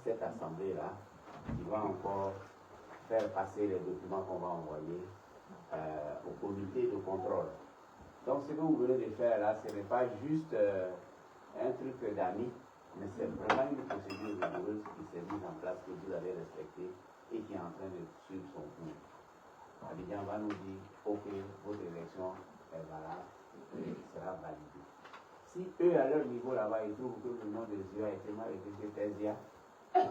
cette assemblée-là, qui va encore faire passer les documents qu'on va envoyer au comité de contrôle. Donc ce que vous venez de faire là, ce n'est pas juste un truc d'amis, mais c'est vraiment une procédure rigoureuse qui s'est mise en place, que vous avez respectée et qui est en train de suivre son cours. Abidjan va nous dire, ok, votre élection est valable et sera validée. Si eux, à leur niveau là-bas, ils trouvent que le nom de Zio a été mal écrit, c'est Tézia. Si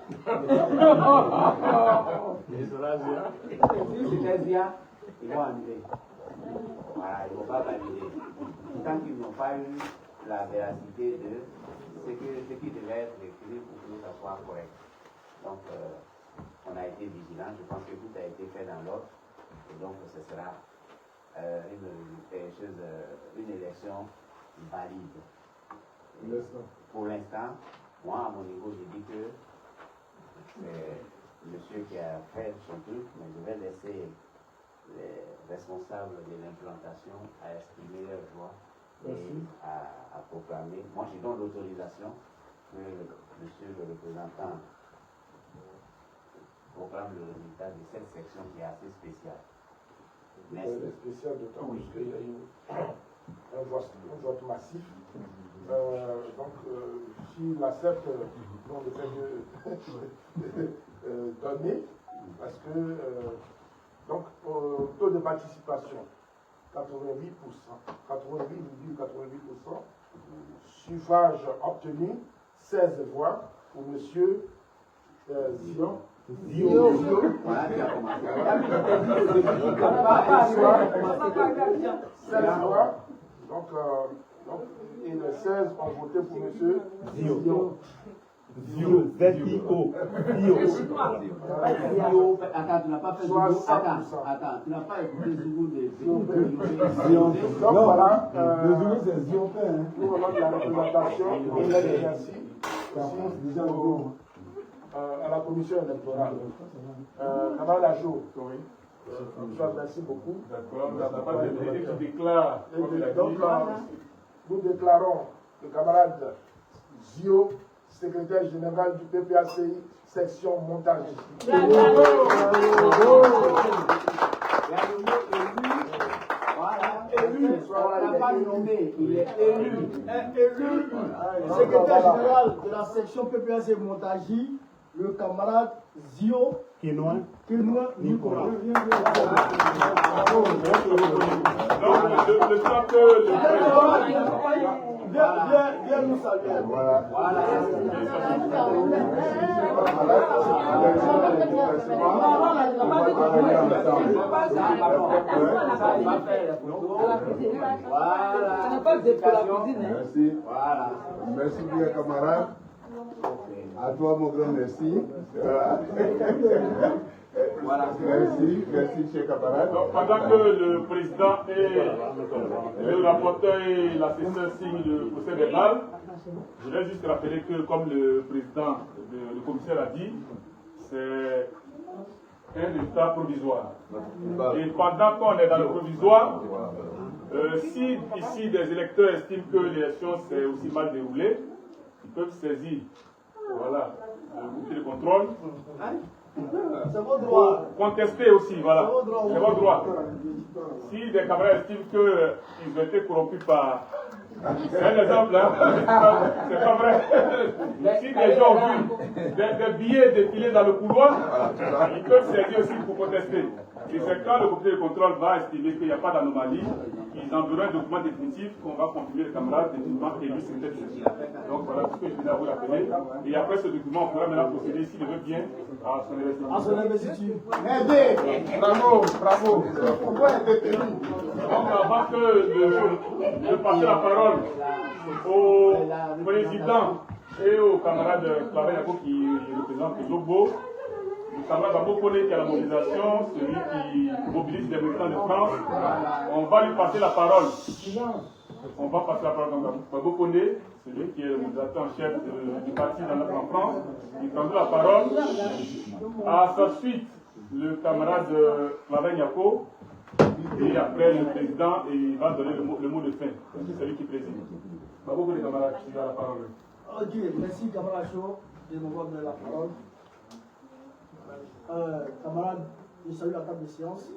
c'est Tézia, ils vont annuler. Voilà, ils ne vont pas valider. Tant qu'ils n'ont pas eu la véracité de ce qui devait être écrit pour que ça soit correct. Donc, on a été vigilant. Je pense que tout a été fait dans l'ordre. Et donc, ce sera une élection valide. Et pour l'instant, moi, à mon niveau, je dis que c'est monsieur qui a fait son truc, mais je vais laisser les responsables de l'implantation à exprimer leur joie et à proclamer. Moi, je donne l'autorisation que monsieur le représentant proclame le résultat de cette section qui est assez spéciale. Elle est spéciale d'autant qu'il y a eu un vote massif. Donc, s'il accepte le fait de donner, parce que donc, taux de participation, 88%, 88,88%, suffrage obtenu, 16 voix pour M. Zion. Voilà, 16 voix. Donc, et les 16 ont voté pour M. Zion. Zio, Z-I-O. Zio. Attends, tu n'as pas fait Zougou. Attends, tu n'as pas écouté Zougou de Zio. Donc voilà, le Zougou c'est Zion. Nous avons la représentation et l'exercice à la commission électorale. Camarade Ajo, merci beaucoup. D'accord, on n'a pas de qui déclare. Donc, nous déclarons le camarade Zio, secrétaire général du PPACI, section montage. Élu, on n'a pas nommé, il est élu. Élu, secrétaire général de la section PPACI Montagie, le camarade Zio Kenois Nicolas. Donc, le temps que Viens nous saluer. Voilà. Merci. Merci bien, camarade. À toi, mon grand merci. Merci, cher camarade. Donc, pendant que le président et le rapporteur et l'assesseur signent le procès verbal, je voudrais juste rappeler que, comme le président, le commissaire a dit, c'est un état provisoire. Et pendant qu'on est dans le provisoire, si ici des électeurs estiment que l'élection s'est aussi mal déroulée, ils peuvent saisir voilà, le comité de contrôle. C'est votre droit. Pour contester aussi, voilà. C'est votre droit. Si des camarades estiment qu'ils ont été corrompus par... C'est un exemple, hein. C'est pas vrai. Si des gens ont vu des billets défiler dans le couloir, ils peuvent saisir aussi pour contester. Et c'est quand le comité de contrôle va estimer qu'il n'y a pas d'anomalie, ils enverront un document définitif qu'on va confirmer les camarades définitivement élus sur cette session. Donc voilà ce que je viens à vous rappeler. Et après ce document, on pourra maintenant procéder, s'il le veut bien, à son investiture. À son investiture. Bravo, bravo. Pourquoi être élu? Donc avant que de passer la parole au président et au camarade Clavel Yako qui représente Zobo, le camarade Babo connaît qu'il y a la mobilisation, celui qui mobilise les militants de France. On va lui passer la parole. On va passer la parole à Babo Koné, celui qui est le mobilisateur en chef du parti en France. Il prendra la parole. À sa suite, le camarade Clavel Yako. Et après le président, il va donner le mot de fin. C'est celui qui préside. Babo Koné, camarade, tu as la parole. Ok, merci camarade Chaud de m'avoir donné la parole. Camarade, je salue la table de séance.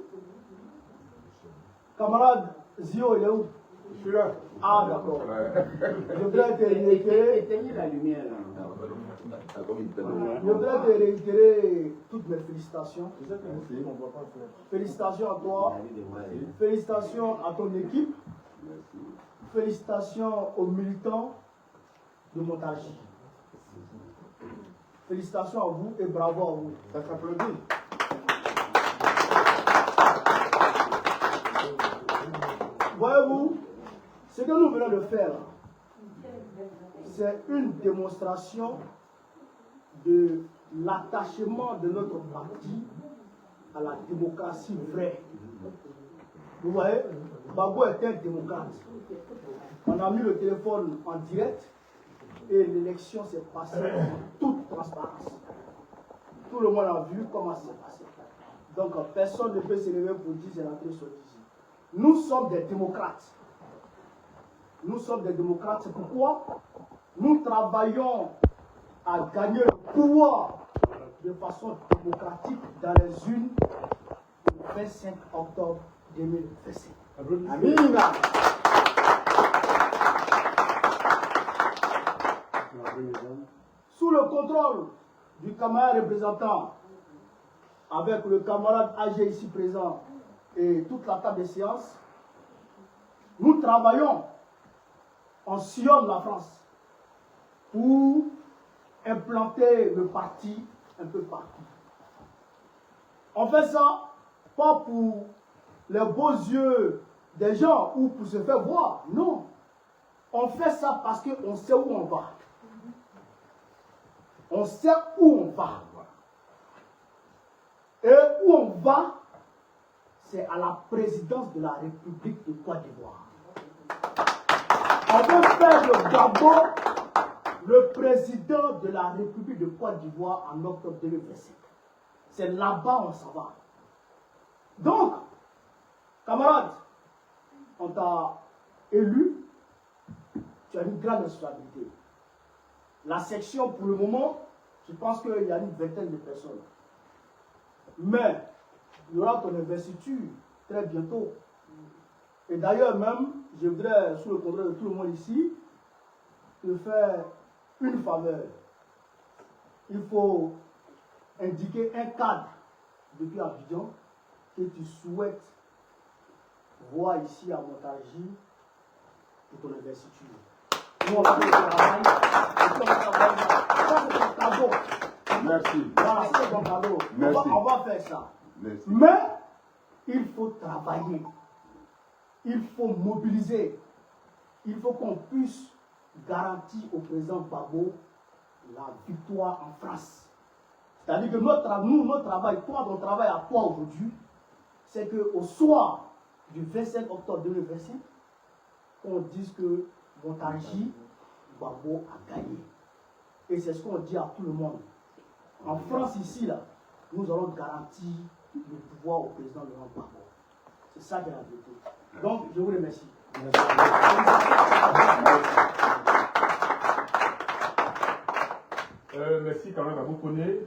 Camarade Zio, il est où? Je suis là. Ah, d'accord. Je voudrais te réitérer. Éteignez la lumière. Je voudrais te réitérer toutes mes félicitations. Félicitations à toi. Félicitations à ton équipe. Félicitations aux militants de Montargis. Félicitations à vous et bravo à vous. Ça s'applaudit. Voyez-vous, ce que nous venons de faire, c'est une démonstration de l'attachement de notre parti à la démocratie vraie. Vous voyez, Babo est un démocrate. On a mis le téléphone en direct et l'élection s'est passée en toute transparence. Tout le monde a vu comment ça s'est passé. Donc personne ne peut s'élever pour dire c'est la question. Nous sommes des démocrates. Nous sommes des démocrates. C'est pourquoi nous travaillons à gagner le pouvoir de façon démocratique dans les urnes le 25 octobre 2025. Amina. Sous le contrôle du camarade représentant, avec le camarade AG ici présent et toute la table de séance, nous travaillons, on sillonne la France pour implanter le parti un peu partout. On fait ça pas pour les beaux yeux des gens ou pour se faire voir, non. On fait ça parce qu'on sait où on va. On sait où on va. Et où on va, c'est à la présidence de la République de Côte d'Ivoire. On veut faire de Gabon le président de la République de Côte d'Ivoire en octobre 2025. C'est là-bas où on s'en va. Donc, camarades, on t'a élu, tu as une grande responsabilité. La section, pour le moment, je pense qu'il y a une vingtaine de personnes. Mais, il y aura ton investiture très bientôt. Et d'ailleurs même, je voudrais, sous le contrôle de tout le monde ici, te faire une faveur. Il faut indiquer un cadre depuis Abidjan que tu souhaites voir ici à Montargis pour ton investiture. Nous, on va faire le travail. Et puis on va travailler. Ça, c'est ton cadeau. Merci. Voilà, c'est ton cadeau. Merci. On va faire ça. Merci. Mais, il faut travailler. Il faut mobiliser. Il faut qu'on puisse garantir au président Babo la victoire en France. C'est-à-dire que notre travail, toi, ton travail à toi aujourd'hui, c'est qu'au soir du 25 octobre 2025, on dise que Montargis, Babo a gagné. Et c'est ce qu'on dit à tout le monde. En France, ici, là, nous allons garantir le pouvoir au président Laurent Gbagbo. C'est ça qui est la vérité. Donc, je vous remercie. Merci quand même à vous connaître.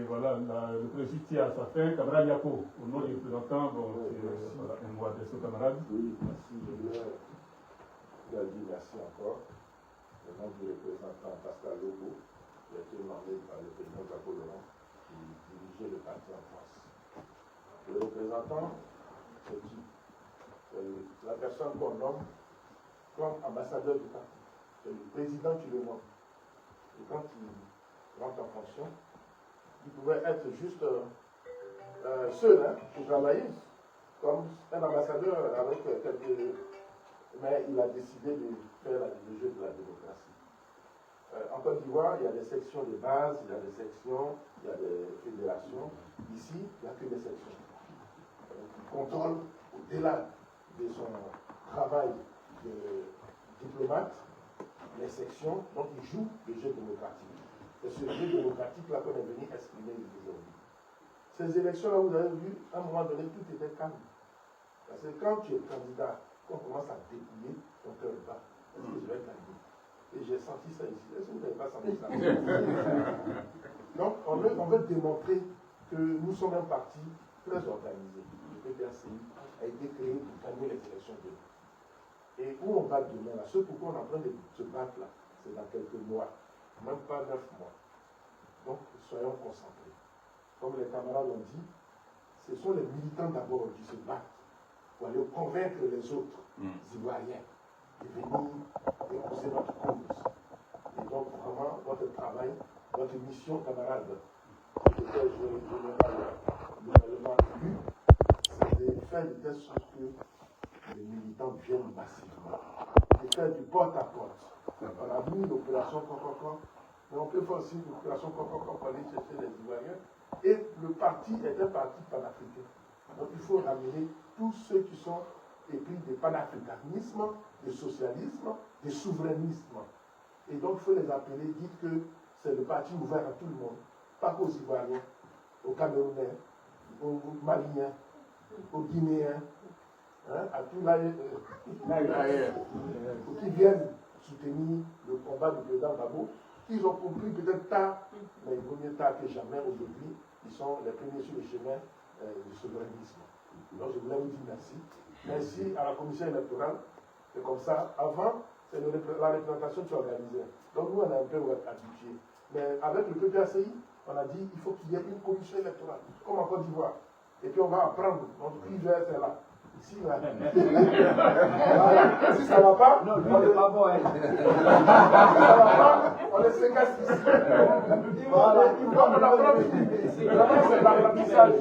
Voilà, le président tient à sa fin. Camarade Yako, au nom du représentant, voilà, un mot adressé aux camarades. Oui, merci. Je voulais dire merci encore. Le nom du représentant Pascal Lobo, qui a été demandé par le président Jacques Laurent, qui dirigeait le parti en France. Le représentant, c'est qui? La personne qu'on nomme comme ambassadeur du parti. C'est le président qui le nomme. Et quand il rentre en fonction, il pouvait être juste seul pour travailler, comme un ambassadeur avec quelques... Mais il a décidé de faire le jeu de la démocratie. En Côte d'Ivoire, il y a des sections de base, il y a des sections, il y a des fédérations. Ici, il n'y a que des sections. Il contrôle au-delà de son travail de diplomate les sections, donc il joue le jeu démocratique. C'est ce jeu démocratique-là qu'on est venu exprimer aujourd'hui. Ces élections-là, vous avez vu, à un moment donné, tout était calme. Parce que quand tu es candidat, qu'on commence à dépouiller, ton cœur bat. Est-ce que je vais gagner? Et j'ai senti ça ici. Est-ce que vous n'avez pas senti ça? Donc, on veut démontrer que nous sommes un parti très organisé. Le PPACI a été créé pour gagner les élections de nous. Et où on va demain, là, ce pourquoi on est en train de se battre là, c'est dans quelques mois, même pas 9 mois. Donc, soyons concentrés. Comme les camarades ont dit, ce sont les militants d'abord qui se battent pour aller convaincre les autres Ivoiriens de venir épouser notre cause. Et donc, vraiment, votre travail, votre mission, camarades, c'était généralement élu, c'est de faire de telle sorte que les militants viennent massivement. De faire du porte-à-porte. On a vu l'opération Coco, mais on peut faire aussi l'opération Coco pour aller chercher les Ivoiriens. Et le parti est un parti panafricain. Donc il faut ramener tous ceux qui sont épris de panafricanisme, de socialisme, de souverainisme. Et donc il faut les appeler, dites que c'est le parti ouvert à tout le monde, pas qu'aux Ivoiriens, aux Camerounais, aux Maliens, aux Guinéens, à tous pour qu'ils viennent soutenir le combat du président Gbagbo. Ils ont compris peut-être tard, mais il vaut mieux tard que jamais aujourd'hui. Ils sont les premiers sur le chemin du souverainisme. Donc je voulais vous dire merci. Merci à la commission électorale. C'est comme ça. Avant, c'est la représentation qui organisait. Donc nous, on est un peu habitués. Mais avec le PPACI, on a dit qu'il faut qu'il y ait une commission électorale, comme en Côte d'Ivoire. Et puis on va apprendre. Donc l'hiver, c'est là. Ici, là. Si ça ne va pas, non, on n'est pas bon. Si ça ne va pas, on les séquestre ici. Voilà. On apprend ici. D'abord, c'est l'apprentissage du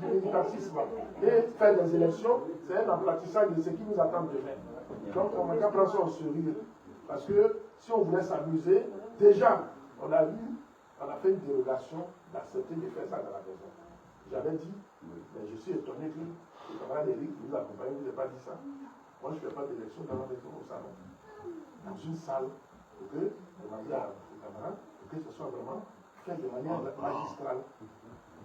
militantisme. Et faire des élections, c'est un apprentissage de ce qui nous attend demain. Donc, on va prendre ça au sérieux. Parce que si on voulait s'amuser, déjà, on a fait une dérogation d'accepter de faire ça dans la maison. J'avais dit, mais je suis étonné que le camarade Eric vous accompagne, vous n'avez pas dit ça. Moi, je ne fais pas d'élection dans la maison au salon. Dans une salle, pour que, demander à vos camarades, pour que ce soit vraiment fait de manière magistrale.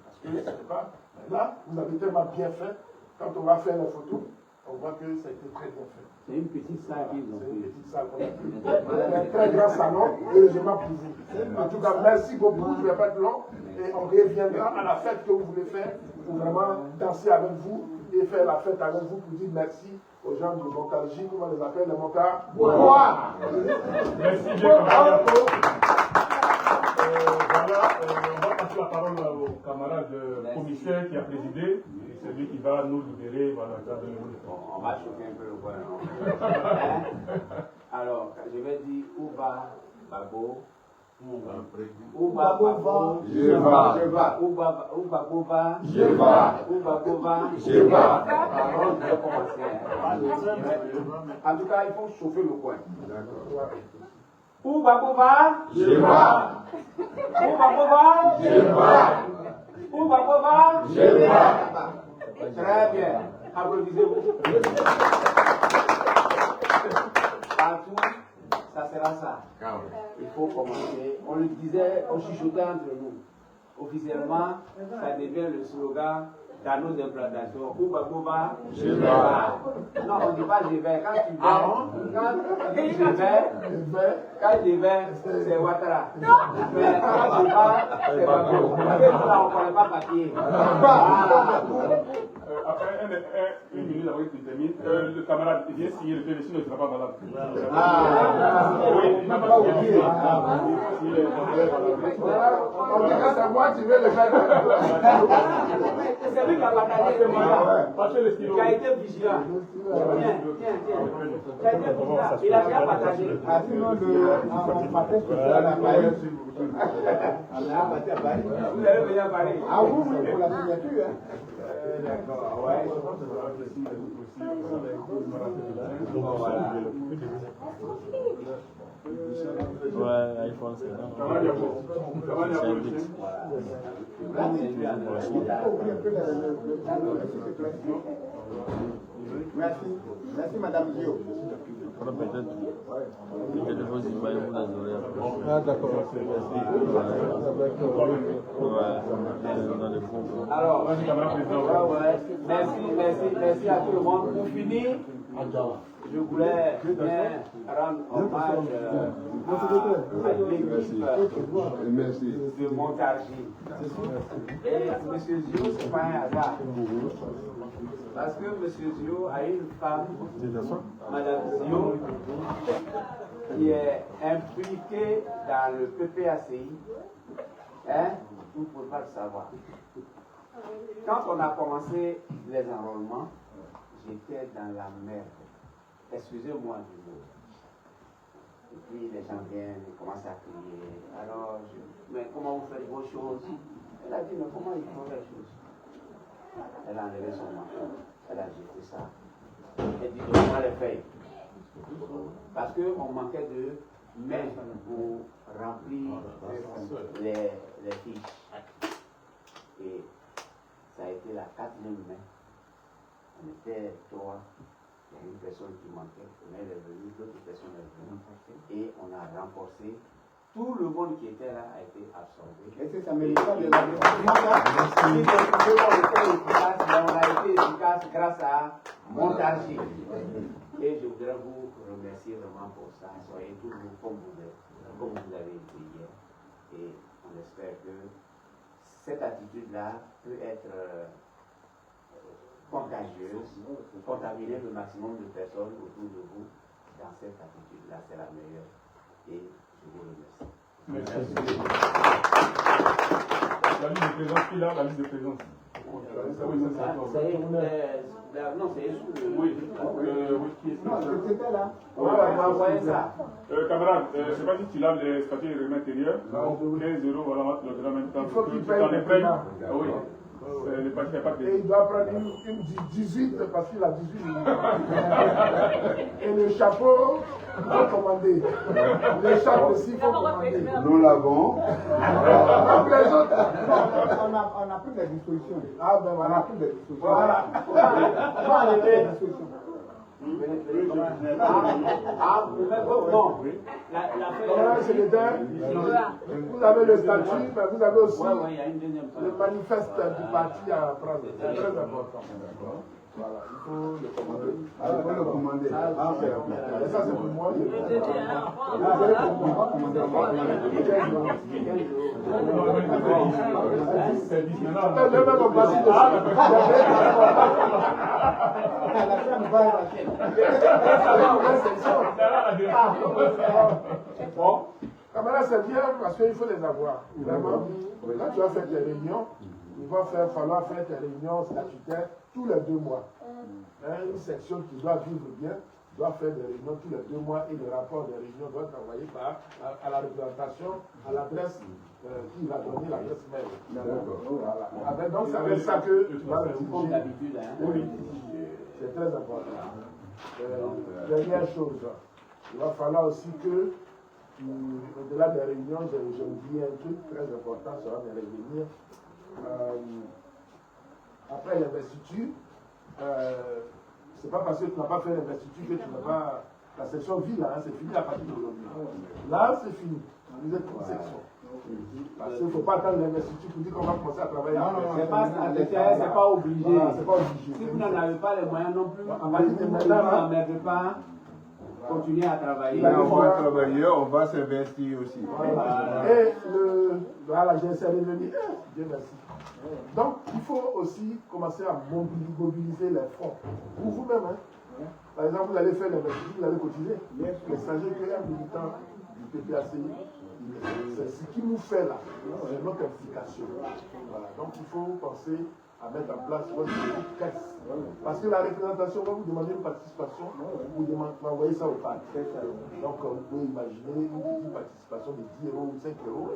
Parce que ce n'est pas. Mais là, vous avez tellement bien fait, quand on va faire les photos, on voit que ça a été très bien fait. C'est une petite salle qu'ils ont. C'est une petite salle qu'on a pris. Un très grand salon, heureusement pour vous. En tout cas, merci beaucoup, je ne vais pas être long. Et on reviendra à la fête que vous voulez faire pour vraiment danser avec vous et faire la fête avec vous pour dire merci aux gens du Montargis, comment on les appelle, les Montards. Voilà, merci bien, camarade. Voilà, on va passer la parole au camarade commissaire qui a présidé. C'est lui qui va nous libérer. Voilà, on va choquer un peu le coin. Alors, je vais dire Ouba Babo. Ouba Babo. Je vais. Ouba Bova. Je vais. Ouba Bova. Je vais. Alors, je vais commencer. En tout cas, il faut chauffer le coin. D'accord. Ouba Bova. Je vais. Ouba Bova. Je vais. Ouba Bova. Je vais. Très bien. Applaudissez-vous. Partout, ça sera ça. Il faut commencer. On le disait, on chuchotait entre nous. Officiellement, ça devient le slogan dans nos implantations. Bouba Bouba, je vais. Non, on ne dit pas je vais. Quand tu vas, quand tu dis je vais, quand je vais, c'est Ouattara. Mais quand je vais, c'est Babo. Parce que là, on ne connaît pas papier. Après une minute avant que tu termines, le camarade vient signer le PV, sinon il ne sera pas valable. Oui, il n'a pas oublié. On dit que c'est moi qui vais le faire. C'est lui qui a partagé le mandat. Qui a été vigilant. Tiens. Qui a été vigilant. Il a déjà partagé. Sinon, on partait sur la Paris. Vous allez venir à Paris. Ah oui, pour la signature. D'accord, ouais. Ouais, iPhone, c'est là. Merci Madame Zio. Peut-être vos images, vous les aurez après. Ah, d'accord. Alors, merci à tout le monde. Pour finir, je voulais bien rendre hommage à l'équipe de Montargis. Et M. Zio, ce n'est pas un hasard. Parce que M. Zio a une femme, Mme Zio, qui est impliquée dans le PPACI. Hein? Vous ne pouvez pas le savoir. Quand on a commencé les enrôlements, j'étais dans la merde. Excusez-moi du mot. Et puis les gens viennent, ils commencent à crier. Alors, mais comment vous faites vos choses? Elle a dit, mais comment ils font les choses? Elle a enlevé son manteau. Elle a jeté ça. Elle dit, donne-moi les feuilles. Parce qu'on manquait de mains pour remplir les fiches. Et ça a été la 4e main. On était 3. Il y a une personne qui manquait. Elle est venue, l'autre personne est venue. Et on a renforcé. Tout le monde qui était là a été absorbé. Est-ce que ça mérite pas de la on a été efficace grâce à Montargis. Et je voudrais vous remercier vraiment pour ça. Soyez toujours comme vous avez été hier. Et on espère que cette attitude-là peut être contagieuse, contaminer le maximum de personnes autour de vous. Dans cette attitude-là, c'est la meilleure. Et je vous remercie. Merci. La liste de présence, qui là, la liste de présence? Non, c'est sous le. Oui, qui est Non, c'était là. On va envoyer ça. Camarade, je ne sais pas si tu laves les papiers de règlement intérieur. 15 €, voilà, on va te le donner en même temps. Il faut qu'il paye les feuilles. le Oui. Les papiers, il n'y a pas de. Et il doit prendre une 18 parce qu'il a 18 minutes. Et le chapeau, il faut commander. Le chapeau aussi, il faut commander. Nous l'avons. Donc les autres. On a pris des dispositions. Ah ben On a voilà. pris des dispositions. Voilà. On a pris des dispositions. Non, Voilà, secrétaire, vous avez le statut, mais vous avez aussi le manifeste du parti à prendre. C'est très important. Voilà, il faut le commander. Il faut le commander. Et ça, c'est pour moi. Bon, camarades, c'est bien parce qu'il faut les avoir. Vraiment, quand tu vas faire tes réunions, il va falloir faire tes réunions statutaires tous les 2 mois. Une section qui doit vivre bien doit faire des réunions tous les 2 mois et le rapport des réunions doit être envoyé à la représentation, à l'adresse qui va donner l'adresse mail. Voilà. Donc, c'est avec ça que tu vas comme d'habitude. Oui, c'est très important. Dernière chose, il va falloir aussi que, au-delà des réunions, j'ai oublié un truc très important, ça va me revenir. Après l'investiture, c'est pas parce que tu n'as pas fait l'investiture que tu n'as pas La section ville, hein, c'est fini à partir d'aujourd'hui. Là, c'est fini. Vous êtes une section. Parce qu'il ne faut pas attendre l'investiture pour dire qu'on va commencer à travailler. C'est pas obligé. Voilà, c'est pas obligé. Si vous n'en avez pas les moyens non plus, à partir de maintenant, ne m'emmerdez pas. Continuer à travailler. On va travailler, on va s'investir aussi. Voilà. Et voilà, j'ai essayé de venir. Dieu merci. Donc, il faut aussi commencer à mobiliser les fonds. Pour vous-même, hein. Par exemple, vous allez faire l'investissement, vous allez cotiser. Mais sachez qu'un militant du PPACI, c'est ce qu'il nous fait là. C'est notre implication. Voilà. Donc, il faut penser à mettre en place votre caisse. Parce que la représentation va vous demander une participation, vous envoyez ça au PAC. Donc, vous pouvez imaginer une petite participation de 10 euros ou 5 euros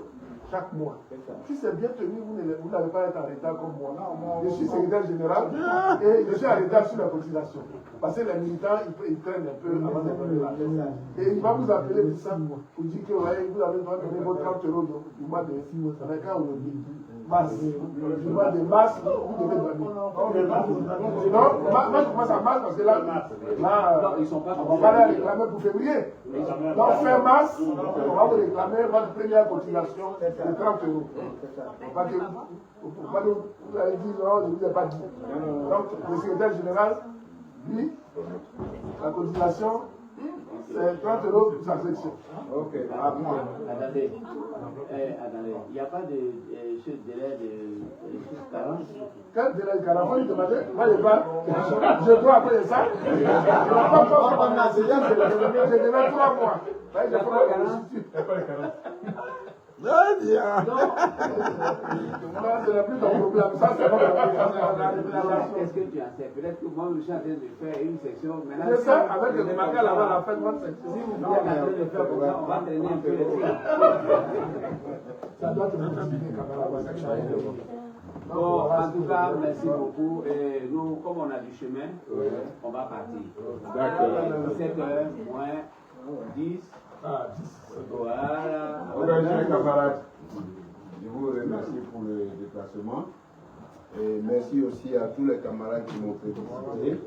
chaque mois. Si c'est bien tenu, vous n'allez pas être en retard comme moi. Je suis secrétaire général et je suis en retard sur la cotisation. Parce que les militants, ils traînent un peu avant de donner la caisse. Et il va vous appeler pour ça, pour dire que vous avez le droit de donner vos 30 euros du mois de quand vous le dites. Du mois de mars, vous devez donner. Sinon, moi je commence à mars parce que là on va aller réclamer pour février. Donc fin mars, on va vous réclamer votre première cotisation de 30 euros. Vous allez dire non, je ne vous ai pas dit. Donc le secrétaire général, lui, la cotisation, c'est 30 euros pour sa section. Ok. Attendez. Il n'y a pas de délai de carence. Quel délai de carence? Moi, je demandais, moi, je dois après ça. Je n'ai pas encore enseigné, je devais 3 mois. Il n'y a pas de carence. Non, c'est la plus de problème. Ça, c'est Qu'est-ce que tu en sais? Peut-être que moi, je suis en train de faire une section. C'est ça, avec le démarquage avant la fin de votre section. Si vous êtes en train de faire comme ça, on va traîner un peu les trucs. Ça doit te motiver quand même. Bon, en tout cas, merci beaucoup. Et nous, comme on a du chemin, on va partir. D'accord. 7h moins 10. Voilà. Chers camarades, je vous remercie pour le déplacement. Et merci aussi à tous les camarades qui m'ont félicité.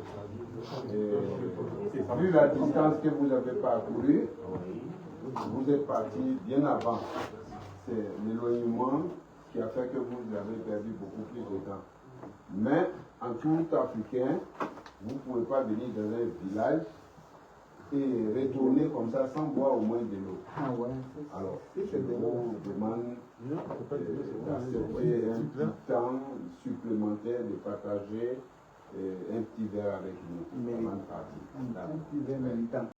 Vu la distance que vous avez parcourue, vous êtes partis bien avant. C'est l'éloignement qui a fait que vous avez perdu beaucoup plus de temps. Mais en tout Africain, vous ne pouvez pas venir dans un village et retourner comme ça sans boire au moins de l'eau. Alors, je vous demande d'accepter un petit temps supplémentaire de partager un petit verre avec nous avant de partir.